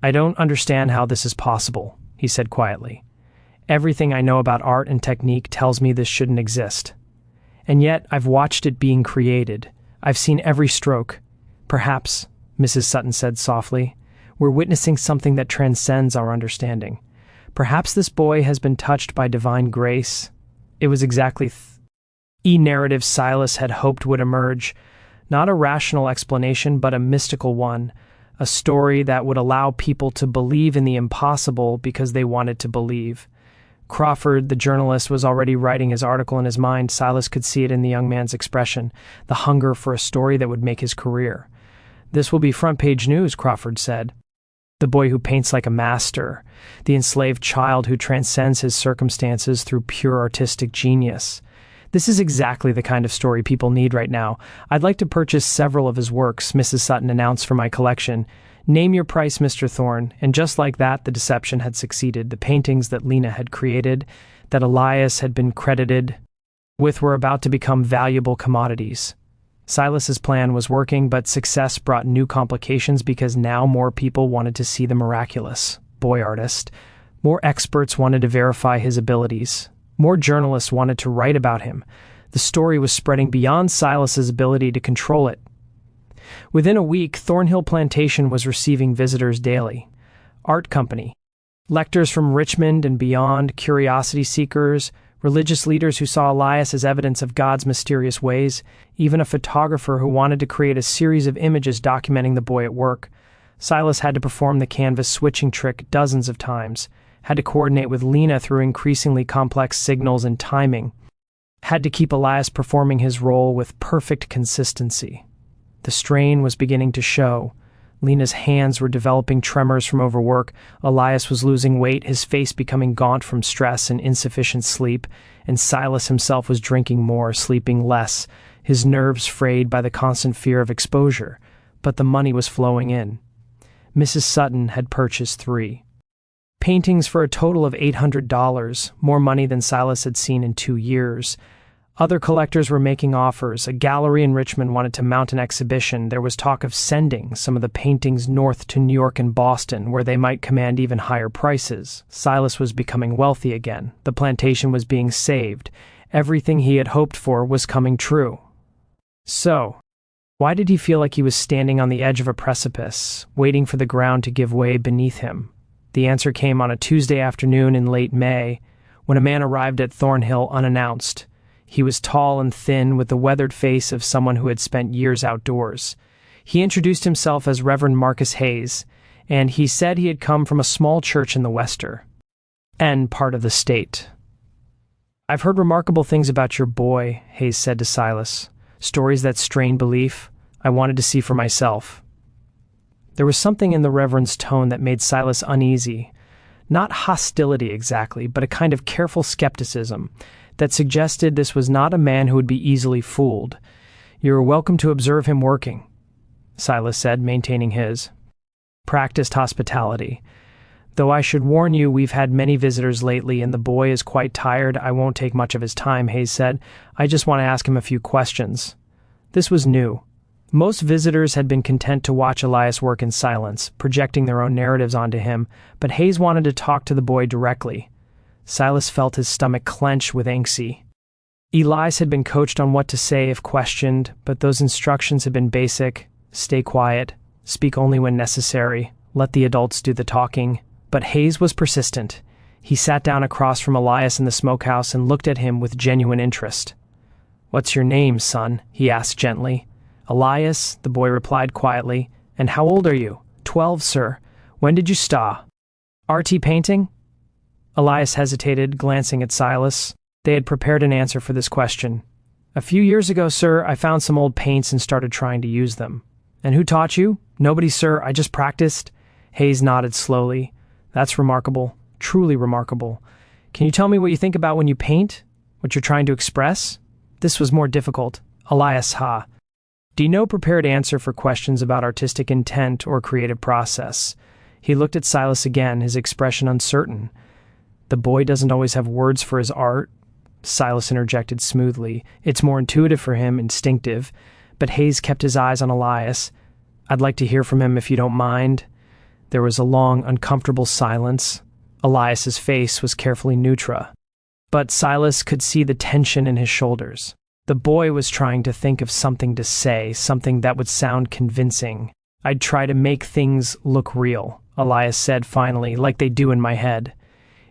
"I don't understand how this is possible," he said quietly. "Everything I know about art and technique tells me this shouldn't exist. And yet I've watched it being created. I've seen every stroke. Perhaps," Mrs. Sutton said softly, "we're witnessing something that transcends our understanding. Perhaps this boy has been touched by divine grace." It was exactly the narrative Silas had hoped would emerge. Not a rational explanation, but a mystical one. A story that would allow people to believe in the impossible because they wanted to believe. Crawford, the journalist, was already writing his article in his mind. Silas could see it in the young man's expression, the hunger for a story that would make his career. "This will be front-page news," Crawford said. "The boy who paints like a master, the enslaved child who transcends his circumstances through pure artistic genius. This is exactly the kind of story people need right now. I'd like to purchase several of his works," Mrs. Sutton announced, "for my collection. Name your price, Mr. Thorne." And just like that, the deception had succeeded. The paintings that Lena had created, that Elias had been credited with, were about to become valuable commodities. Silas's plan was working, but success brought new complications because now more people wanted to see the miraculous boy artist. More experts wanted to verify his abilities. More journalists wanted to write about him. The story was spreading beyond Silas's ability to control it. Within a week, Thornhill Plantation was receiving visitors daily. Art company, lectors from Richmond and beyond, curiosity seekers, religious leaders who saw Elias as evidence of God's mysterious ways, even a photographer who wanted to create a series of images documenting the boy at work. Silas had to perform the canvas switching trick dozens of times, had to coordinate with Lena through increasingly complex signals and timing, had to keep Elias performing his role with perfect consistency. The strain was beginning to show. Lena's hands were developing tremors from overwork. Elias was losing weight, his face becoming gaunt from stress and insufficient sleep, and Silas himself was drinking more, sleeping less, his nerves frayed by the constant fear of exposure. But the money was flowing in. Mrs. Sutton had purchased 3 paintings for a total of $800, more money than Silas had seen in 2 years. Other collectors were making offers. A gallery in Richmond wanted to mount an exhibition. There was talk of sending some of the paintings north to New York and Boston, where they might command even higher prices. Silas was becoming wealthy again. The plantation was being saved. Everything he had hoped for was coming true. So, why did he feel like he was standing on the edge of a precipice, waiting for the ground to give way beneath him? The answer came on a Tuesday afternoon in late May, when a man arrived at Thornhill unannounced. He was tall and thin, with the weathered face of someone who had spent years outdoors. He introduced himself as Reverend Marcus Hayes, and he said he had come from a small church in the western part of the state. "I've heard remarkable things about your boy," Hayes said to Silas. "Stories that strain belief. I wanted to see for myself." There was something in the Reverend's tone that made Silas uneasy. Not hostility exactly, but a kind of careful skepticism that suggested this was not a man who would be easily fooled. "You are welcome to observe him working." Silas said, maintaining his practiced hospitality. "Though I should warn you, we've had many visitors lately, and the boy is quite tired. I won't take much of his time," Hayes said. "I just want to ask him a few questions." This was new. Most visitors had been content to watch Elias work in silence, projecting their own narratives onto him, but Hayes wanted to talk to the boy directly. Silas felt his stomach clench with anxiety. Elias had been coached on what to say if questioned, but those instructions had been basic: stay quiet, speak only when necessary, let the adults do the talking. But Hayes was persistent. He sat down across from Elias in the smokehouse and looked at him with genuine interest. "What's your name, son?" he asked gently. "Elias," the boy replied quietly. "And how old are you?" 12, sir. "When did you start?" "RT painting?" Elias hesitated, glancing at Silas. They had prepared an answer for this question. "A few years ago, sir, I found some old paints and started trying to use them." "And who taught you?" "Nobody, sir. I just practiced." Hayes nodded slowly. "That's remarkable. Truly remarkable. Can you tell me what you think about when you paint? What you're trying to express?" This was more difficult. Elias, Dino prepared answer for questions about artistic intent or creative process. He looked at Silas again, his expression uncertain. "The boy doesn't always have words for his art," Silas interjected smoothly. "It's more intuitive for him, instinctive." But Hayes kept his eyes on Elias. "I'd like to hear from him if you don't mind." There was a long, uncomfortable silence. Elias's face was carefully neutral, but Silas could see the tension in his shoulders. The boy was trying to think of something to say, something that would sound convincing. "I'd try to make things look real," Elias said finally, "like they do in my head."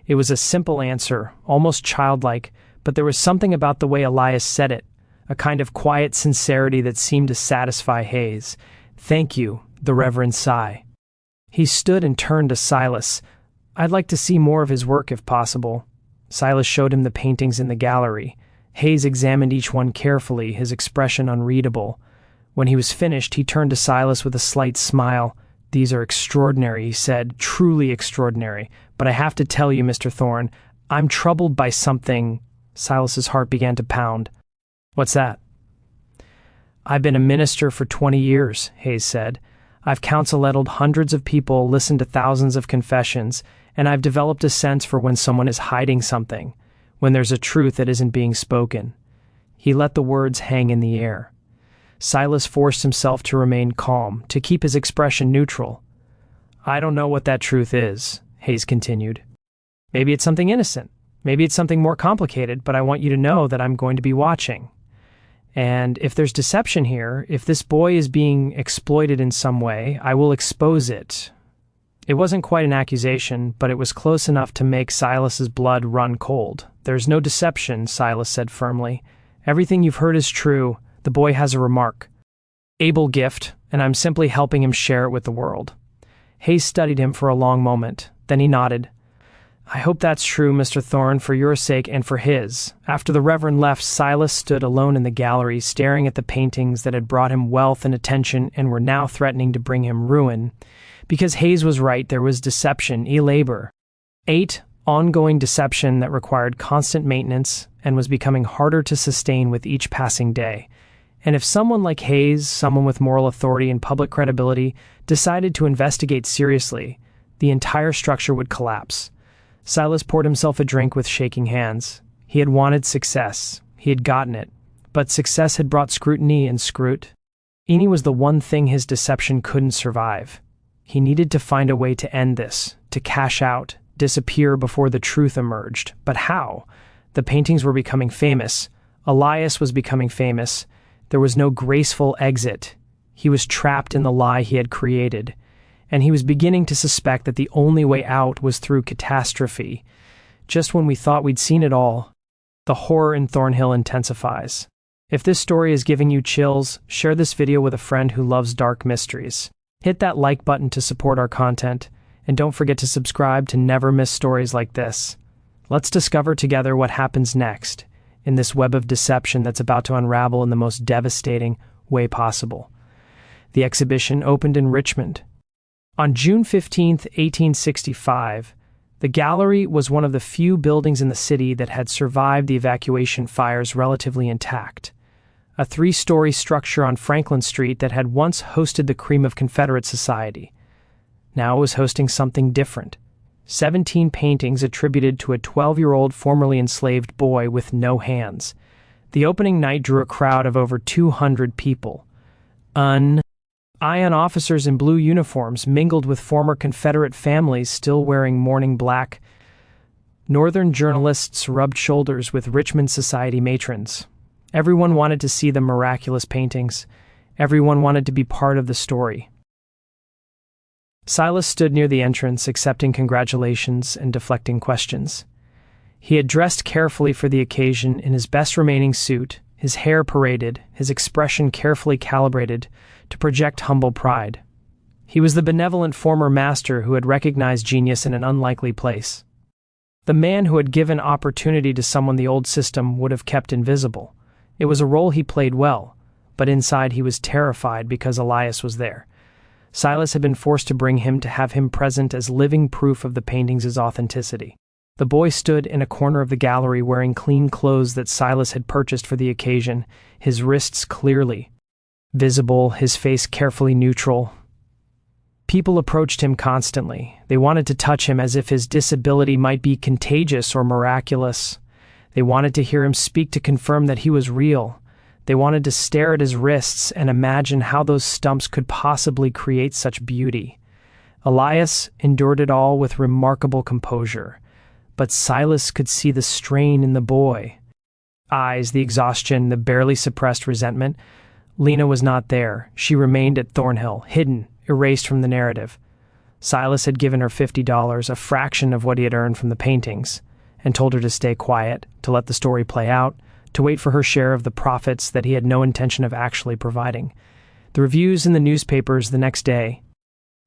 It was a simple answer, almost childlike, but there was something about the way Elias said it, a kind of quiet sincerity that seemed to satisfy Hayes. "Thank you," the Reverend sighed. He stood and turned to Silas. "I'd like to see more of his work if possible." Silas showed him the paintings in the gallery. Hayes examined each one carefully, his expression unreadable. When he was finished, he turned to Silas with a slight smile. "These are extraordinary," he said, "truly extraordinary. But I have to tell you, Mr. Thorne, I'm troubled by something." Silas's heart began to pound. "What's that?" "I've been a minister for 20 years, Hayes said. "I've counsel-ettled hundreds of people, listened to thousands of confessions, and I've developed a sense for when someone is hiding something, when there's a truth that isn't being spoken." He let the words hang in the air. Silas forced himself to remain calm, to keep his expression neutral. "I don't know what that truth is," Hayes continued. "Maybe it's something innocent. Maybe it's something more complicated, but I want you to know that I'm going to be watching. And if there's deception here, if this boy is being exploited in some way, I will expose it." It wasn't quite an accusation, but it was close enough to make Silas's blood run cold. "There's no deception," Silas said firmly. "Everything you've heard is true. The boy has a able gift, and I'm simply helping him share it with the world." Hayes studied him for a long moment. Then he nodded. "I hope that's true, Mr. Thorne, for your sake and for his." After the Reverend left, Silas stood alone in the gallery, staring at the paintings that had brought him wealth and attention and were now threatening to bring him ruin. Because Hayes was right, there was deception, labor. 8. Ongoing deception that required constant maintenance and was becoming harder to sustain with each passing day. And if someone like Hayes, someone with moral authority and public credibility, decided to investigate seriously, the entire structure would collapse. Silas poured himself a drink with shaking hands. He had wanted success. He had gotten it. But success had brought scrutiny and scrutiny was the one thing his deception couldn't survive. He needed to find a way to end this, to cash out, disappear before the truth emerged. But how? The paintings were becoming famous. Elias was becoming famous. There was no graceful exit. He was trapped in the lie he had created. And he was beginning to suspect that the only way out was through catastrophe. Just when we thought we'd seen it all, the horror in Thornhill intensifies. If this story is giving you chills, share this video with a friend who loves dark mysteries. Hit that like button to support our content, and don't forget to subscribe to never miss stories like this. Let's discover together what happens next in this web of deception that's about to unravel in the most devastating way possible. The exhibition opened in Richmond. On June 15, 1865, the gallery was one of the few buildings in the city that had survived the evacuation fires relatively intact. a 3-story structure on Franklin Street that had once hosted the cream of Confederate society. Now it was hosting something different. 17 paintings attributed to a 12-year-old formerly enslaved boy with no hands. The opening night drew a crowd of over 200 people. Ion officers in blue uniforms mingled with former Confederate families still wearing mourning black. Northern journalists rubbed shoulders with Richmond society matrons. Everyone wanted to see the miraculous paintings. Everyone wanted to be part of the story. Silas stood near the entrance, accepting congratulations and deflecting questions. He had dressed carefully for the occasion in his best remaining suit, his hair paraded, his expression carefully calibrated to project humble pride. He was the benevolent former master who had recognized genius in an unlikely place. The man who had given opportunity to someone the old system would have kept invisible. It was a role he played well, but inside he was terrified because Elias was there. Silas had been forced to bring him to have him present as living proof of the painting's authenticity. The boy stood in a corner of the gallery wearing clean clothes that Silas had purchased for the occasion, his wrists clearly visible, his face carefully neutral. People approached him constantly. They wanted to touch him as if his disability might be contagious or miraculous. They wanted to hear him speak to confirm that he was real. They wanted to stare at his wrists and imagine how those stumps could possibly create such beauty. Elias endured it all with remarkable composure, but Silas could see the strain in the boy. Eyes, the exhaustion, the barely suppressed resentment. Lena was not there. She remained at Thornhill, hidden, erased from the narrative. Silas had given her $50, a fraction of what he had earned from the paintings, and told her to stay quiet, to let the story play out, to wait for her share of the profits that he had no intention of actually providing. The reviews in the newspapers the next day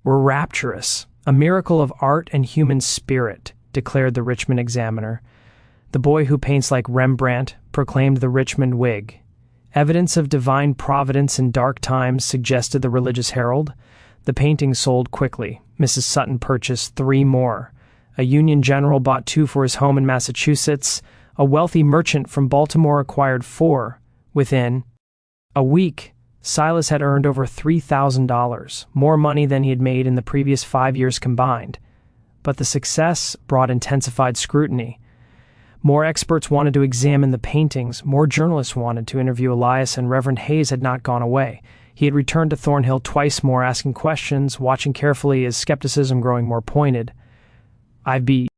were rapturous, a miracle of art and human spirit, declared the Richmond Examiner. The boy who paints like Rembrandt, proclaimed the Richmond Whig. Evidence of divine providence in dark times, suggested the Religious Herald. The paintings sold quickly. Mrs. Sutton purchased 3 more. A Union general bought 2 for his home in Massachusetts. A wealthy merchant from Baltimore acquired 4. Within a week, Silas had earned over $3,000, more money than he had made in the previous 5 years combined. But the success brought intensified scrutiny. More experts wanted to examine the paintings, more journalists wanted to interview Elias, and Reverend Hayes had not gone away. He had returned to Thornhill twice more, asking questions, watching carefully, his skepticism growing more pointed. "I've been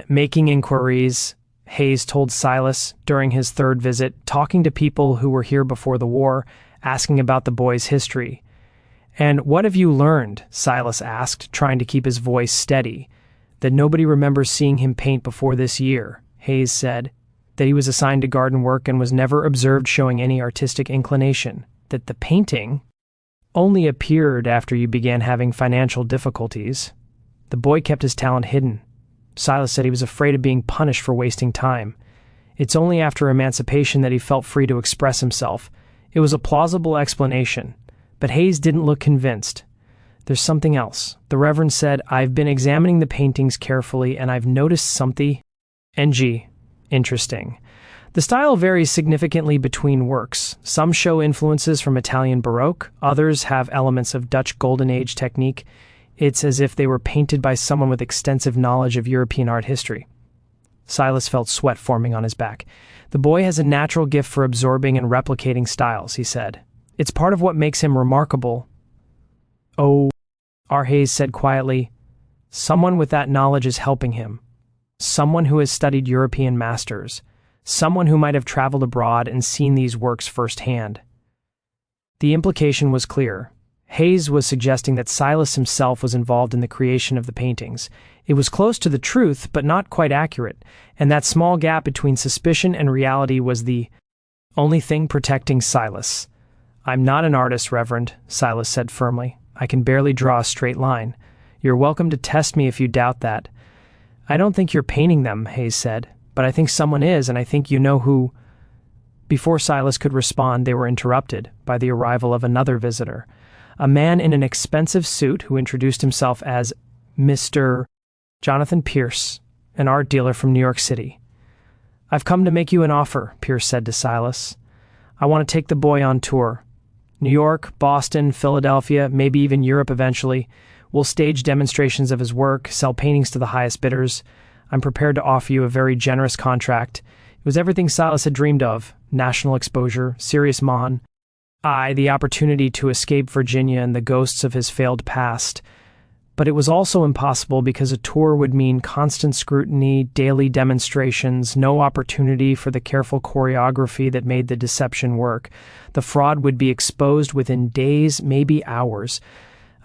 making inquiries," Hayes told Silas during his 3rd visit, "talking to people who were here before the war, asking about the boy's history." "And what have you learned?" Silas asked, trying to keep his voice steady. "That nobody remembers seeing him paint before this year," Hayes said. "That he was assigned to garden work and was never observed showing any artistic inclination. That the painting only appeared after you began having financial difficulties. The boy kept his talent hidden." Silas said he was afraid of being punished for wasting time. "It's only after emancipation that he felt free to express himself." It was a plausible explanation, but Hayes didn't look convinced. "There's something else." The Reverend said, "I've been examining the paintings carefully and I've noticed something. Interesting. The style varies significantly between works. Some show influences from Italian Baroque, others have elements of Dutch Golden Age technique. It's as if they were painted by someone with extensive knowledge of European art history." Silas felt sweat forming on his back. "The boy has a natural gift for absorbing and replicating styles," he said. "It's part of what makes him remarkable." "Oh," R. Hayes said quietly, "someone with that knowledge is helping him. Someone who has studied European masters. Someone who might have traveled abroad and seen these works firsthand." The implication was clear. Hayes was suggesting that Silas himself was involved in the creation of the paintings. It was close to the truth, but not quite accurate, and that small gap between suspicion and reality was the only thing protecting Silas. "I'm not an artist, Reverend," Silas said firmly. "I can barely draw a straight line. You're welcome to test me if you doubt that." "I don't think you're painting them," Hayes said, "but I think someone is, and I think you know who." Before Silas could respond, they were interrupted by the arrival of another visitor, a man in an expensive suit who introduced himself as Mr. Jonathan Pierce, an art dealer from New York City. "I've come to make you an offer," Pierce said to Silas. I want to take the boy on tour. New York, Boston, Philadelphia, maybe even Europe eventually. We'll stage demonstrations of his work, sell paintings to the highest bidders. I'm prepared to offer you a very generous contract. It was everything Silas had dreamed of: national exposure, serious mon. The opportunity to escape Virginia and the ghosts of his failed past. But it was also impossible because a tour would mean constant scrutiny, daily demonstrations, no opportunity for the careful choreography that made the deception work. The fraud would be exposed within days, maybe hours.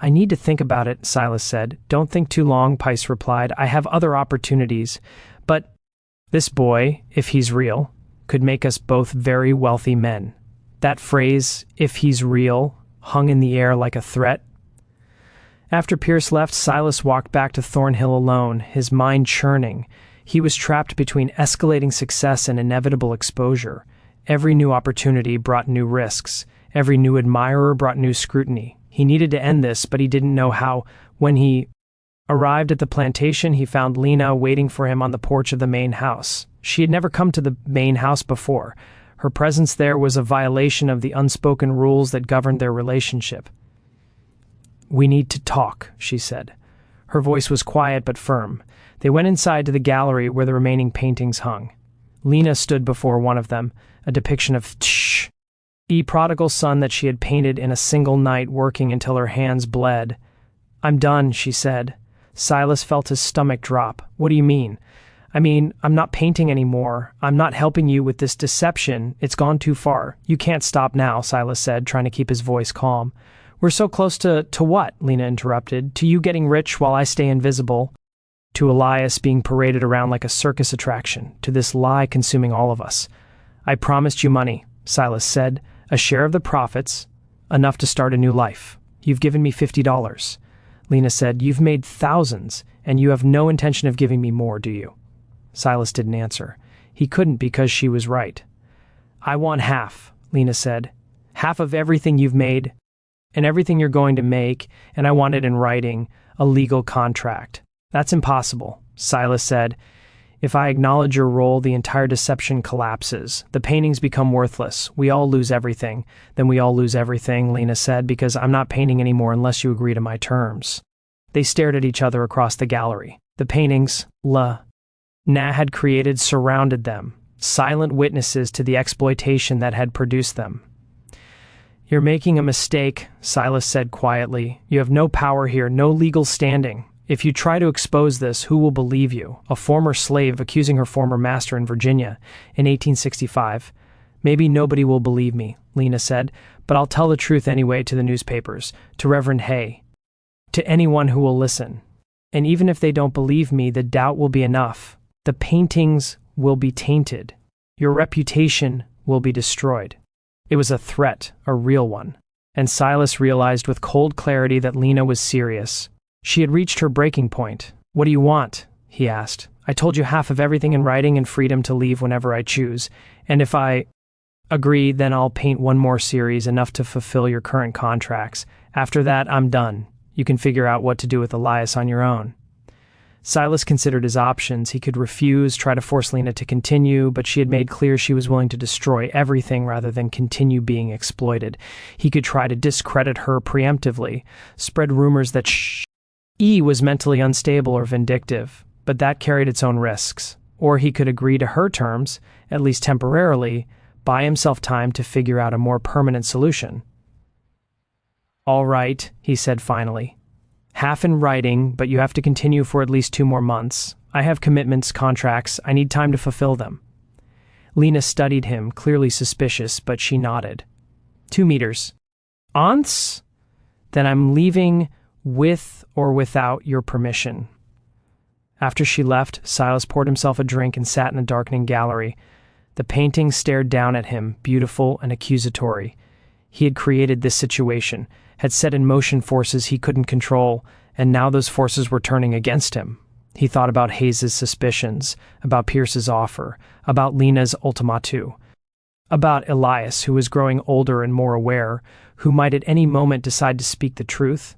I need to think about it, Silas said. Don't think too long, Pice replied. I have other opportunities. But this boy, if he's real, could make us both very wealthy men. That phrase, if he's real, hung in the air like a threat. After Pierce left, Silas walked back to Thornhill alone, his mind churning. He was trapped between escalating success and inevitable exposure. Every new opportunity brought new risks. Every new admirer brought new scrutiny. He needed to end this, but he didn't know how. When he arrived at the plantation, he found Lena waiting for him on the porch of the main house. She had never come to the main house before. Her presence there was a violation of the unspoken rules that governed their relationship. We need to talk, she said. Her voice was quiet but firm. They went inside to the gallery where the remaining paintings hung. Lena stood before one of them, a depiction of prodigal son that she had painted in a single night, working until her hands bled. I'm done, she said. Silas felt his stomach drop. What do you mean? I'm not painting anymore. I'm not helping you with this deception. It's gone too far. You can't stop now, Silas said, trying to keep his voice calm. We're so close to what? Lena interrupted. To you getting rich while I stay invisible. To Elias being paraded around like a circus attraction. To this lie consuming all of us. I promised you money, Silas said. A share of the profits. Enough to start a new life. You've given me $50. Lena said, you've made thousands, and you have no intention of giving me more, do you? Silas didn't answer. He couldn't because she was right. I want half, Lena said. Half of everything you've made and everything you're going to make, and I want it in writing, a legal contract. That's impossible, Silas said. If I acknowledge your role, the entire deception collapses. The paintings become worthless. We all lose everything. Then we all lose everything, Lena said, because I'm not painting anymore unless you agree to my terms. They stared at each other across the gallery. The paintings, Na had created, surrounded them, silent witnesses to the exploitation that had produced them. You're making a mistake, Silas said quietly. You have no power here, no legal standing. If you try to expose this, who will believe you? A former slave accusing her former master in Virginia in 1865. Maybe nobody will believe me, Lena said, but I'll tell the truth anyway to the newspapers, to Reverend Hay, to anyone who will listen. And even if they don't believe me, the doubt will be enough. The paintings will be tainted. Your reputation will be destroyed. It was a threat, a real one. And Silas realized with cold clarity that Lena was serious. She had reached her breaking point. What do you want? He asked. I told you half of everything in writing and freedom to leave whenever I choose. And if I agree, then I'll paint one more series, enough to fulfill your current contracts. After that, I'm done. You can figure out what to do with Elias on your own. Silas considered his options. He could refuse, try to force Lena to continue, but she had made clear she was willing to destroy everything rather than continue being exploited. He could try to discredit her preemptively, spread rumors that E was mentally unstable or vindictive, but that carried its own risks. Or he could agree to her terms, at least temporarily, buy himself time to figure out a more permanent solution. All right, he said finally. Half in writing, but you have to continue for at least 2 more months. I have commitments, contracts. I need time to fulfill them. Lena studied him, clearly suspicious, but she nodded. 2 meters. Aunts? Then I'm leaving with or without your permission. After she left, Silas poured himself a drink and sat in the darkening gallery. The paintings stared down at him, beautiful and accusatory. He had created this situation, had set in motion forces he couldn't control, and now those forces were turning against him. He thought about Hayes's suspicions, about Pierce's offer, about Lena's ultimatum, about Elias, who was growing older and more aware, who might at any moment decide to speak the truth.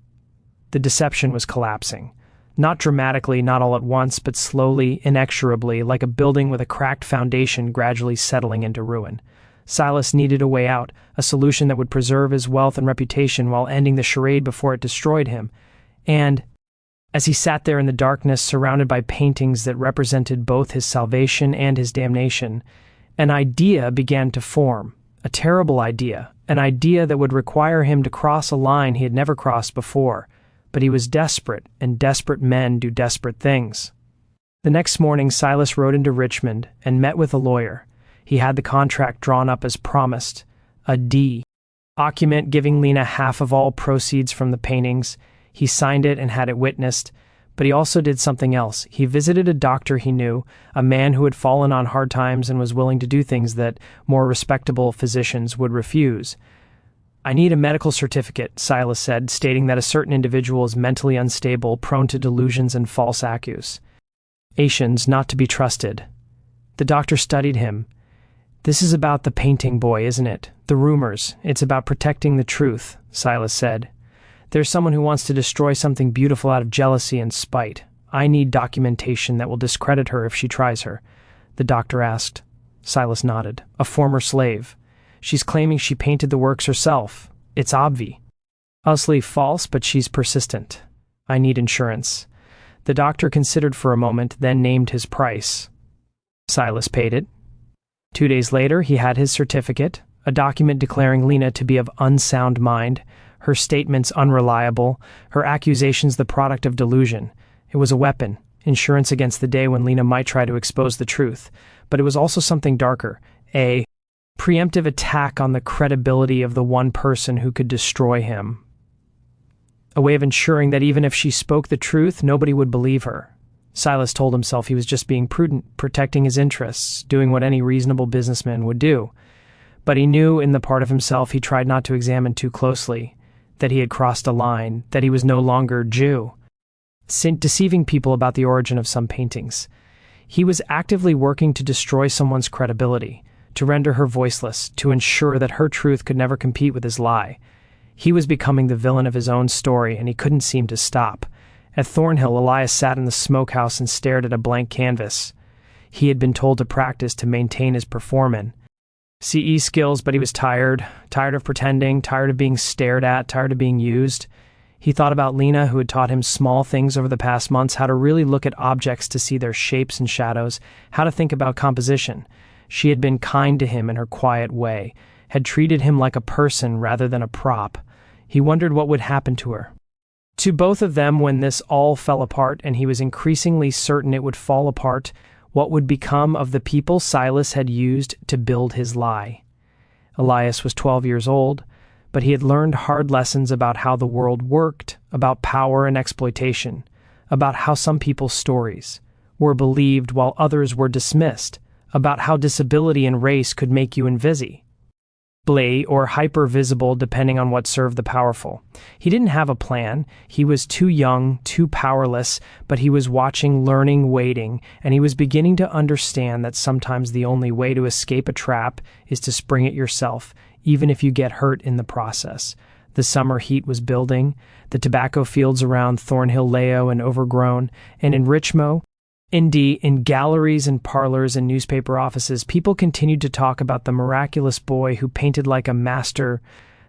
The deception was collapsing. Not dramatically, not all at once, but slowly, inexorably, like a building with a cracked foundation gradually settling into ruin. Silas needed a way out, a solution that would preserve his wealth and reputation while ending the charade before it destroyed him. And, as he sat there in the darkness surrounded by paintings that represented both his salvation and his damnation, an idea began to form, a terrible idea, an idea that would require him to cross a line he had never crossed before. But he was desperate, and desperate men do desperate things. The next morning, Silas rode into Richmond and met with a lawyer. He had the contract drawn up as promised, a deed document giving Lena half of all proceeds from the paintings. He signed it and had it witnessed, but he also did something else. He visited a doctor he knew, a man who had fallen on hard times and was willing to do things that more respectable physicians would refuse. "I need a medical certificate," Silas said, stating that a certain individual is mentally unstable, prone to delusions and false accusations, not to be trusted. The doctor studied him. "This is about the painting boy, isn't it? The rumors. It's about protecting the truth," Silas said. "There's someone who wants to destroy something beautiful out of jealousy and spite. I need documentation that will discredit her if she tries her." The doctor asked. Silas nodded. "A former slave. She's claiming she painted the works herself. It's obviously false, but she's persistent. I need insurance." The doctor considered for a moment, then named his price. Silas paid it. 2 days later, he had his certificate, a document declaring Lena to be of unsound mind, her statements unreliable, her accusations the product of delusion. It was a weapon, insurance against the day when Lena might try to expose the truth, but it was also something darker, a preemptive attack on the credibility of the one person who could destroy him. A way of ensuring that even if she spoke the truth, nobody would believe her. Silas told himself he was just being prudent, protecting his interests, doing what any reasonable businessman would do. But he knew in the part of himself he tried not to examine too closely, that he had crossed a line, that he was no longer Jew, deceiving people about the origin of some paintings. He was actively working to destroy someone's credibility, to render her voiceless, to ensure that her truth could never compete with his lie. He was becoming the villain of his own story, and he couldn't seem to stop. At Thornhill, Elias sat in the smokehouse and stared at a blank canvas. He had been told to practice to maintain his performance. CE skills, but he was tired of pretending, tired of being stared at, tired of being used. He thought about Lena, who had taught him small things over the past months, how to really look at objects to see their shapes and shadows, how to think about composition. She had been kind to him in her quiet way, had treated him like a person rather than a prop. He wondered what would happen to her. To both of them when this all fell apart, and he was increasingly certain it would fall apart, what would become of the people Silas had used to build his lie? Elias was 12 years old, but he had learned hard lessons about how the world worked, about power and exploitation, about how some people's stories were believed while others were dismissed, about how disability and race could make you invisible or hyper-visible depending on what served the powerful. He didn't have a plan. He was too young, too powerless, but he was watching, learning, waiting, and he was beginning to understand that sometimes the only way to escape a trap is to spring it yourself, even if you get hurt in the process. The summer heat was building. The tobacco fields around Thornhill lay and overgrown, and in Richmond, Indeed, in galleries and parlors and newspaper offices, people continued to talk about the miraculous boy who painted like a master.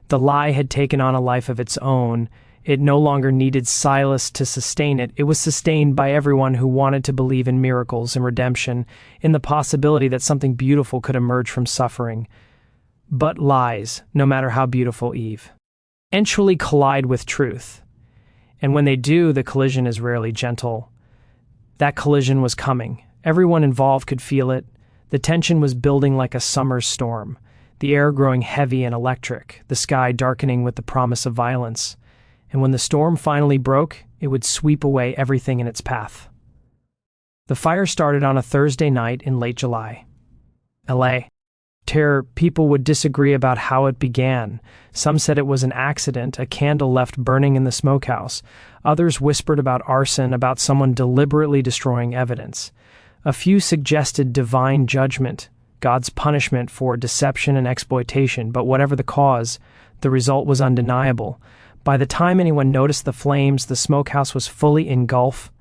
The lie had taken on a life of its own. It no longer needed Silas to sustain it. It was sustained by everyone who wanted to believe in miracles and redemption, in the possibility that something beautiful could emerge from suffering. But lies, no matter how beautiful, eventually collide with truth. And when they do, the collision is rarely gentle. That collision was coming. Everyone involved could feel it. The tension was building like a summer's storm, the air growing heavy and electric, the sky darkening with the promise of violence. And when the storm finally broke, it would sweep away everything in its path. The fire started on a Thursday night in late July. L.A. People would disagree about how it began. Some said it was an accident, a candle left burning in the smokehouse. Others whispered about arson, about someone deliberately destroying evidence. A few suggested divine judgment, God's punishment for deception and exploitation, but whatever the cause, the result was undeniable. By the time anyone noticed the flames, the smokehouse was fully engulfed.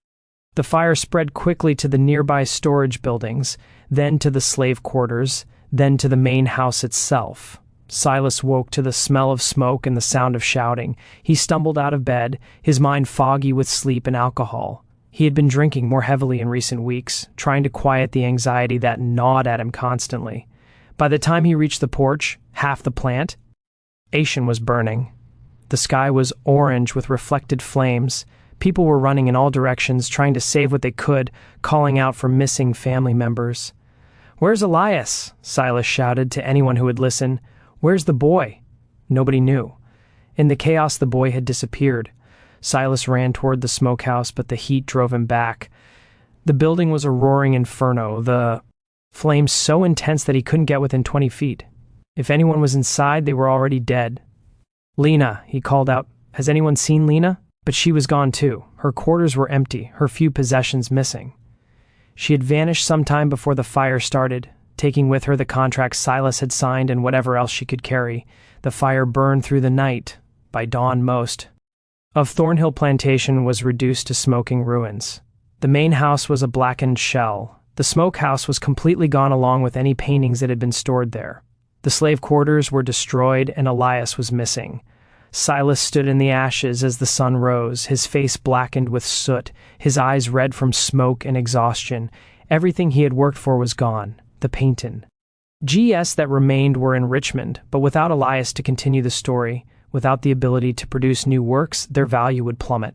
The fire spread quickly to the nearby storage buildings, then to the slave quarters, then to the main house itself. Silas woke to the smell of smoke and the sound of shouting. He stumbled out of bed, his mind foggy with sleep and alcohol. He had been drinking more heavily in recent weeks, trying to quiet the anxiety that gnawed at him constantly. By the time he reached the porch, half the plantation was burning. The sky was orange with reflected flames. People were running in all directions, trying to save what they could, calling out for missing family members. "Where's Elias?" Silas shouted to anyone who would listen. "Where's the boy?" Nobody knew. In the chaos, the boy had disappeared. Silas ran toward the smokehouse, but the heat drove him back. The building was a roaring inferno, the flames so intense that he couldn't get within 20 feet. If anyone was inside, they were already dead. "Lena," he called out. "Has anyone seen Lena?" But she was gone too. Her quarters were empty, her few possessions missing. She had vanished some time before the fire started, taking with her the contract Silas had signed and whatever else she could carry. The fire burned through the night. By dawn, most of Thornhill Plantation was reduced to smoking ruins. The main house was a blackened shell. The smokehouse was completely gone along with any paintings that had been stored there. The slave quarters were destroyed and Elias was missing. Silas stood in the ashes as the sun rose, his face blackened with soot, his eyes red from smoke and exhaustion. Everything he had worked for was gone. The painting. GS that remained were in Richmond, but without Elias to continue the story, without the ability to produce new works, their value would plummet.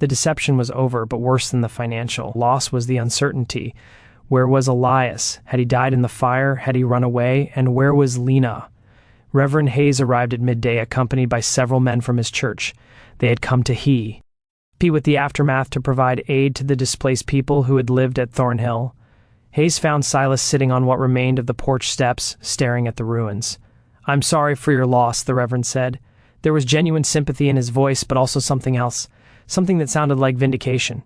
The deception was over, but worse than the financial loss was the uncertainty. Where was Elias? Had he died in the fire? Had he run away? And where was Lena? Reverend Hayes arrived at midday, accompanied by several men from his church. They had come to help with the aftermath to provide aid to the displaced people who had lived at Thornhill. Hayes found Silas sitting on what remained of the porch steps, staring at the ruins. "I'm sorry for your loss," the Reverend said. There was genuine sympathy in his voice, but also something else, something that sounded like vindication.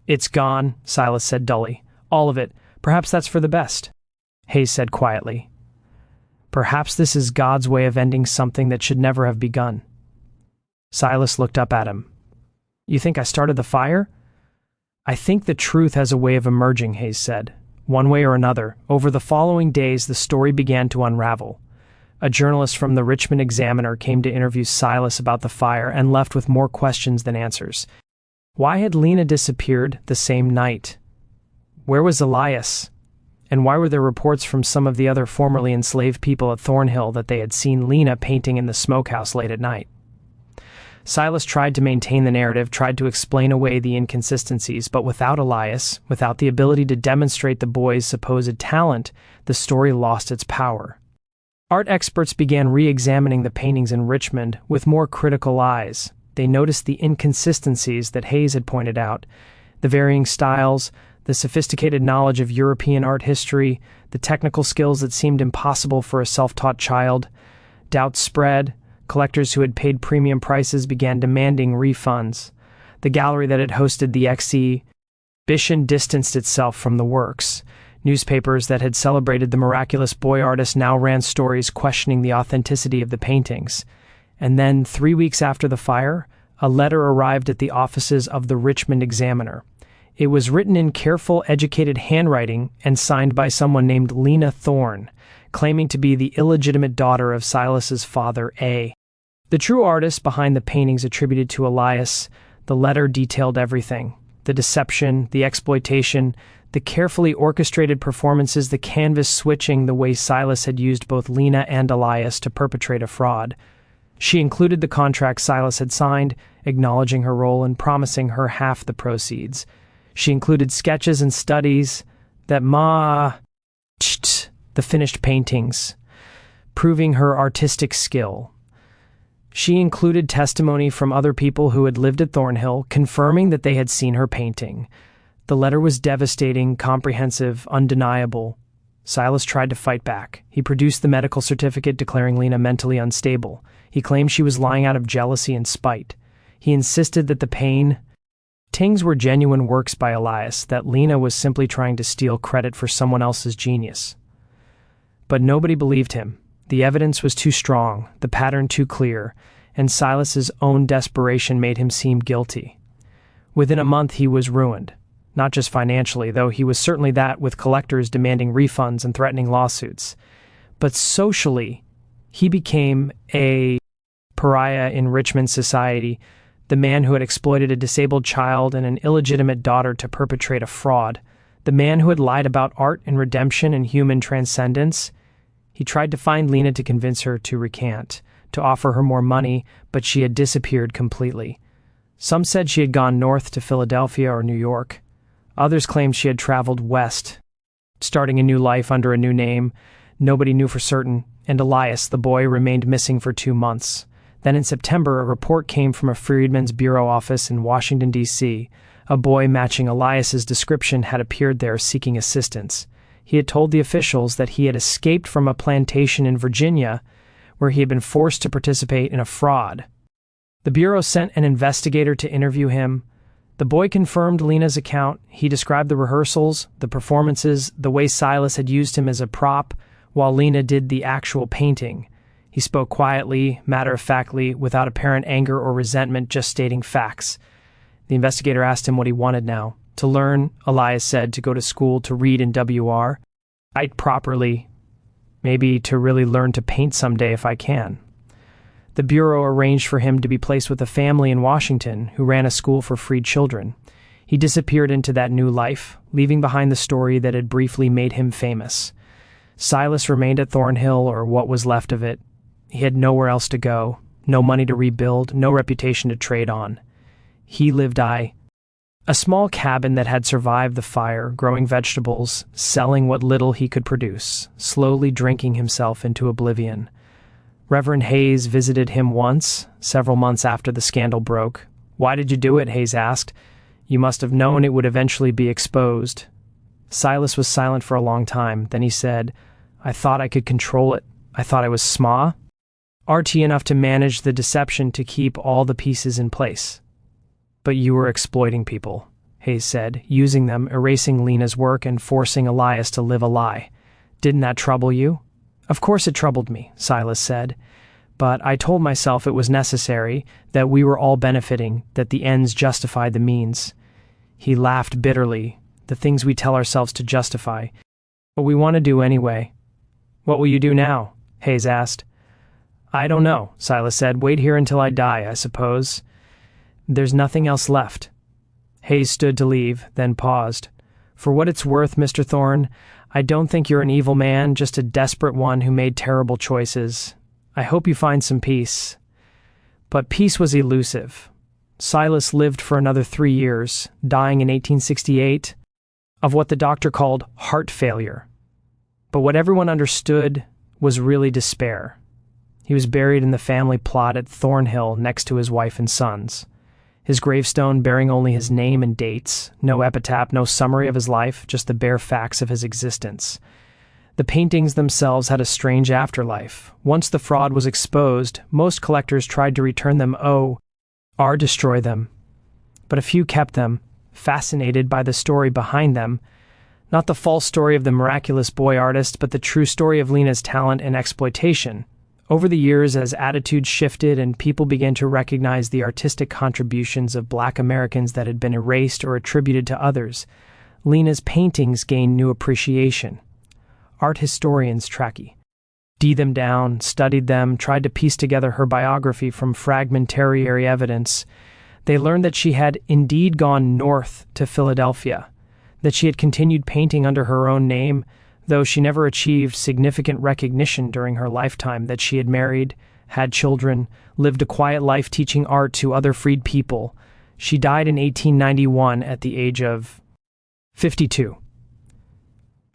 "It's gone," Silas said dully. "All of it. Perhaps that's for the best." Hayes said quietly. "Perhaps this is God's way of ending something that should never have begun." Silas looked up at him. "You think I started the fire?" "I think the truth has a way of emerging," Hayes said. One way or another, over the following days the story began to unravel. A journalist from the Richmond Examiner came to interview Silas about the fire and left with more questions than answers. Why had Lena disappeared the same night? Where was Elias? And why were there reports from some of the other formerly enslaved people at Thornhill that they had seen Lena painting in the smokehouse late at night? Silas tried to maintain the narrative, tried to explain away the inconsistencies, but without Elias, without the ability to demonstrate the boy's supposed talent, the story lost its power. Art experts began re-examining the paintings in Richmond with more critical eyes. They noticed the inconsistencies that Hayes had pointed out, the varying styles, the sophisticated knowledge of European art history, the technical skills that seemed impossible for a self-taught child. Doubts spread. Collectors who had paid premium prices began demanding refunds. The gallery that had hosted the exhibition distanced itself from the works. Newspapers that had celebrated the miraculous boy artist now ran stories questioning the authenticity of the paintings. And then, 3 weeks after the fire, a letter arrived at the offices of the Richmond Examiner. It was written in careful, educated handwriting and signed by someone named Lena Thorne, claiming to be the illegitimate daughter of Silas's father, A. The true artist behind the paintings attributed to Elias. The letter detailed everything: the deception, the exploitation, the carefully orchestrated performances, the canvas switching, the way Silas had used both Lena and Elias to perpetrate a fraud. She included the contract Silas had signed, acknowledging her role and promising her half the proceeds. She included sketches and studies that the finished paintings, proving her artistic skill. She included testimony from other people who had lived at Thornhill, confirming that they had seen her painting. The letter was devastating, comprehensive, undeniable. Silas tried to fight back. He produced the medical certificate declaring Lena mentally unstable. He claimed she was lying out of jealousy and spite. He insisted that the paintings were genuine works by Elias, that Lena was simply trying to steal credit for someone else's genius. But nobody believed him. The evidence was too strong, the pattern too clear, and Silas's own desperation made him seem guilty. Within a month he was ruined. Not just financially, though he was certainly that, with collectors demanding refunds and threatening lawsuits. But socially, he became a pariah in Richmond society, the man who had exploited a disabled child and an illegitimate daughter to perpetrate a fraud, the man who had lied about art and redemption and human transcendence. He tried to find Lena to convince her to recant, to offer her more money, but she had disappeared completely. Some said she had gone north to Philadelphia or New York. Others claimed she had traveled west, starting a new life under a new name. Nobody knew for certain, and Elias, the boy, remained missing for 2 months. Then in September, a report came from a Freedmen's Bureau office in Washington, D.C. A boy matching Elias's description had appeared there seeking assistance. He had told the officials that he had escaped from a plantation in Virginia where he had been forced to participate in a fraud. The Bureau sent an investigator to interview him. The boy confirmed Lena's account. He described the rehearsals, the performances, the way Silas had used him as a prop, while Lena did the actual painting. He spoke quietly, matter-of-factly, without apparent anger or resentment, just stating facts. The investigator asked him what he wanted now. To learn, Elias said, to go to school, to read in WR. Write properly. Maybe to really learn to paint someday if I can. The Bureau arranged for him to be placed with a family in Washington who ran a school for freed children. He disappeared into that new life, leaving behind the story that had briefly made him famous. Silas remained at Thornhill, or what was left of it. He had nowhere else to go, no money to rebuild, no reputation to trade on. He lived a small cabin that had survived the fire, growing vegetables, selling what little he could produce, slowly drinking himself into oblivion. Reverend Hayes visited him once, several months after the scandal broke. "Why did you do it?" Hayes asked. "You must have known it would eventually be exposed." Silas was silent for a long time. Then he said, "I thought I could control it. I thought I was arty enough to manage the deception to keep all the pieces in place." "But you were exploiting people," Hayes said, "using them, erasing Lena's work, and forcing Elias to live a lie. Didn't that trouble you?" "Of course it troubled me," Silas said. "But I told myself it was necessary, that we were all benefiting, that the ends justified the means." He laughed bitterly. "The things we tell ourselves to justify. What we want to do anyway." "What will you do now?" Hayes asked. "I don't know," Silas said. "Wait here until I die, I suppose. There's nothing else left." Hayes stood to leave, then paused. "For what it's worth, Mr. Thorne, I don't think you're an evil man, just a desperate one who made terrible choices. I hope you find some peace." But peace was elusive. Silas lived for another 3 years, dying in 1868 of what the doctor called heart failure. But what everyone understood was really despair. He was buried in the family plot at Thornhill next to his wife and sons. His gravestone bearing only his name and dates, no epitaph, no summary of his life, just the bare facts of his existence. The paintings themselves had a strange afterlife. Once the fraud was exposed, most collectors tried to return them or destroy them. But a few kept them, fascinated by the story behind them, not the false story of the miraculous boy artist, but the true story of Lena's talent and exploitation. Over the years, as attitudes shifted and people began to recognize the artistic contributions of Black Americans that had been erased or attributed to others, Lena's paintings gained new appreciation. Art historians tracked them down, studied them, tried to piece together her biography from fragmentary evidence. They learned that she had indeed gone north to Philadelphia, that she had continued painting under her own name, though she never achieved significant recognition during her lifetime, that she had married, had children, lived a quiet life teaching art to other freed people. She died in 1891 at the age of 52.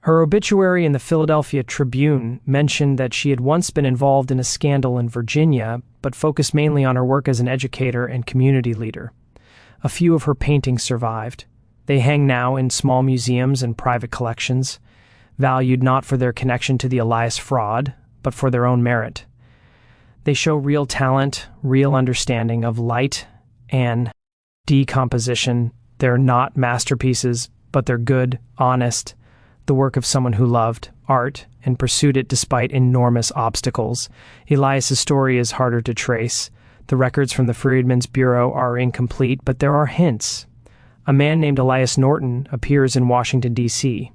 Her obituary in the Philadelphia Tribune mentioned that she had once been involved in a scandal in Virginia, but focused mainly on her work as an educator and community leader. A few of her paintings survived. They hang now in small museums and private collections, valued not for their connection to the Elias fraud, but for their own merit. They show real talent, real understanding of light and decomposition. They're not masterpieces, but they're good, honest, the work of someone who loved art and pursued it despite enormous obstacles. Elias's story is harder to trace. The records from the Freedmen's Bureau are incomplete, but there are hints. A man named Joshua Norton appears in Washington, D.C.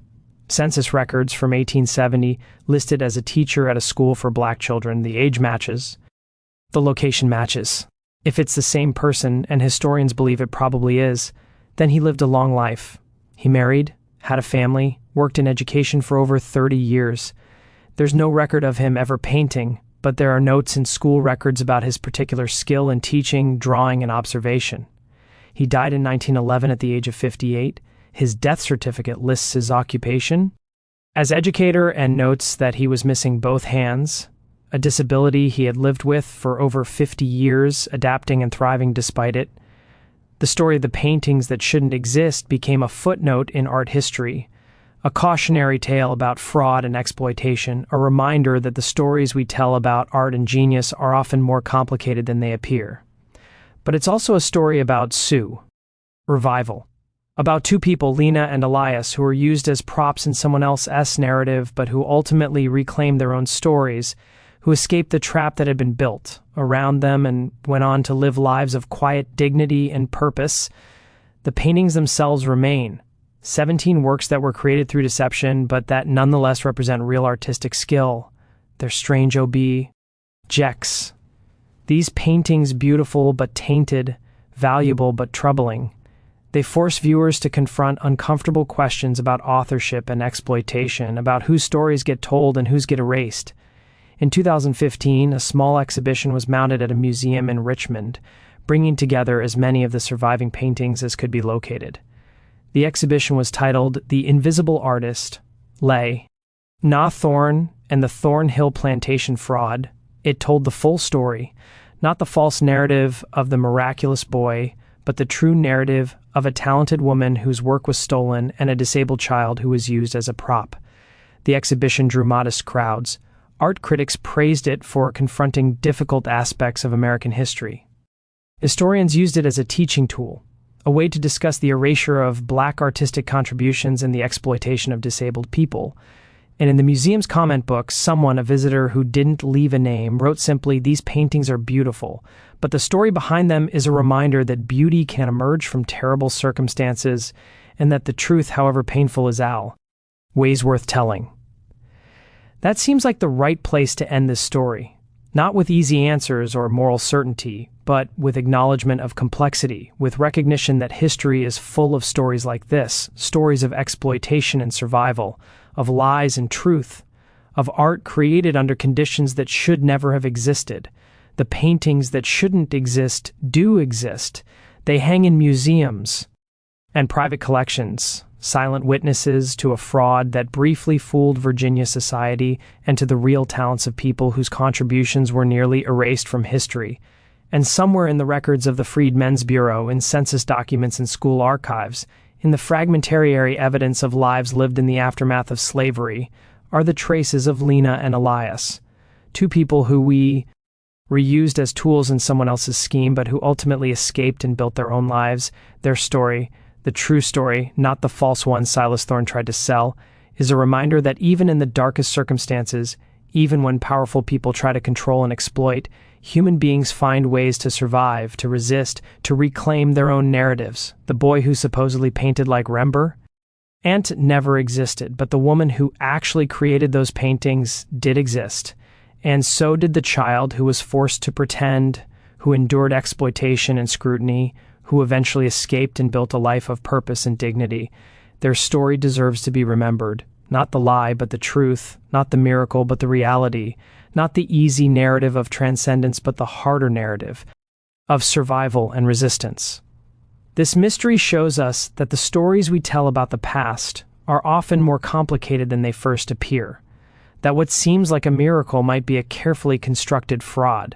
Census records from 1870 listed as a teacher at a school for black children. The age matches. The location matches. If it's the same person, and historians believe it probably is, then he lived a long life. He married, had a family, worked in education for over 30 years. There's no record of him ever painting, but there are notes in school records about his particular skill in teaching, drawing, and observation. He died in 1911 at the age of 58. His death certificate lists his occupation as educator and notes that he was missing both hands, a disability he had lived with for over 50 years, adapting and thriving despite it. The story of the paintings that shouldn't exist became a footnote in art history, a cautionary tale about fraud and exploitation, a reminder that the stories we tell about art and genius are often more complicated than they appear. But it's also a story about revival. About two people, Lena and Elias, who were used as props in someone else's narrative, but who ultimately reclaimed their own stories, who escaped the trap that had been built around them and went on to live lives of quiet dignity and purpose. The paintings themselves remain. 17 works that were created through deception, but that nonetheless represent real artistic skill. They're strange objects. These paintings, beautiful but tainted, valuable but troubling. They force viewers to confront uncomfortable questions about authorship and exploitation, about whose stories get told and whose get erased. In 2015, a small exhibition was mounted at a museum in Richmond, bringing together as many of the surviving paintings as could be located. The exhibition was titled The Invisible Artist, Na Thorn and the Thornhill Plantation Fraud. It told the full story, not the false narrative of the miraculous boy, but the true narrative of a talented woman whose work was stolen and a disabled child who was used as a prop. The exhibition drew modest crowds. Art critics praised it for confronting difficult aspects of American history. Historians used it as a teaching tool, a way to discuss the erasure of black artistic contributions and the exploitation of disabled people. And in the museum's comment book, a visitor who didn't leave a name, wrote simply, "These paintings are beautiful, but the story behind them is a reminder that beauty can emerge from terrible circumstances, and that the truth, however painful, is always worth telling." That seems like the right place to end this story, not with easy answers or moral certainty, but with acknowledgement of complexity, with recognition that history is full of stories like this, stories of exploitation and survival, of lies and truth, of art created under conditions that should never have existed. The paintings that shouldn't exist do exist. They hang in museums and private collections, silent witnesses to a fraud that briefly fooled Virginia society and to the real talents of people whose contributions were nearly erased from history. And somewhere in the records of the Freedmen's Bureau, in census documents and school archives, in the fragmentary evidence of lives lived in the aftermath of slavery, are the traces of Lena and Elias, two people who were used as tools in someone else's scheme, but who ultimately escaped and built their own lives. Their story, the true story, not the false one Silas Thorne tried to sell, is a reminder that even in the darkest circumstances, even when powerful people try to control and exploit, human beings find ways to survive, to resist, to reclaim their own narratives. The boy who supposedly painted like Rembrandt never existed, but the woman who actually created those paintings did exist. And so did the child who was forced to pretend, who endured exploitation and scrutiny, who eventually escaped and built a life of purpose and dignity. Their story deserves to be remembered. Not the lie, but the truth. Not the miracle, but the reality. Not the easy narrative of transcendence, but the harder narrative of survival and resistance. This mystery shows us that the stories we tell about the past are often more complicated than they first appear. That what seems like a miracle might be a carefully constructed fraud.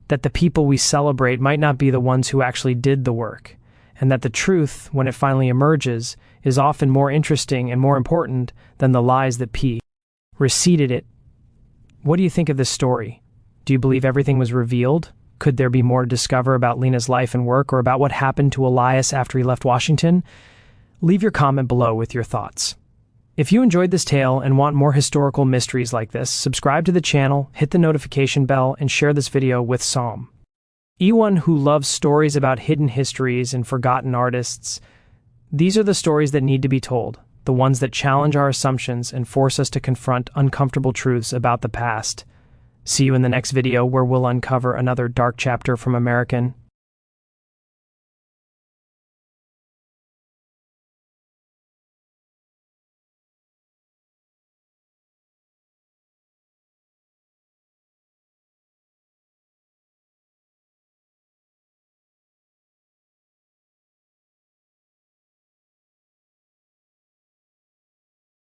That the people we celebrate might not be the ones who actually did the work. And that the truth, when it finally emerges, is often more interesting and more important than the lies that preceded it. What do you think of this story? Do you believe everything was revealed? Could there be more to discover about Lena's life and work, or about what happened to Elias after he left Washington? Leave your comment below with your thoughts. If you enjoyed this tale and want more historical mysteries like this, subscribe to the channel, hit the notification bell, and share this video with anyone who loves stories about hidden histories and forgotten artists. These are the stories that need to be told. the ones that challenge our assumptions and force us to confront uncomfortable truths about the past. See you in the next video where we'll uncover another dark chapter from American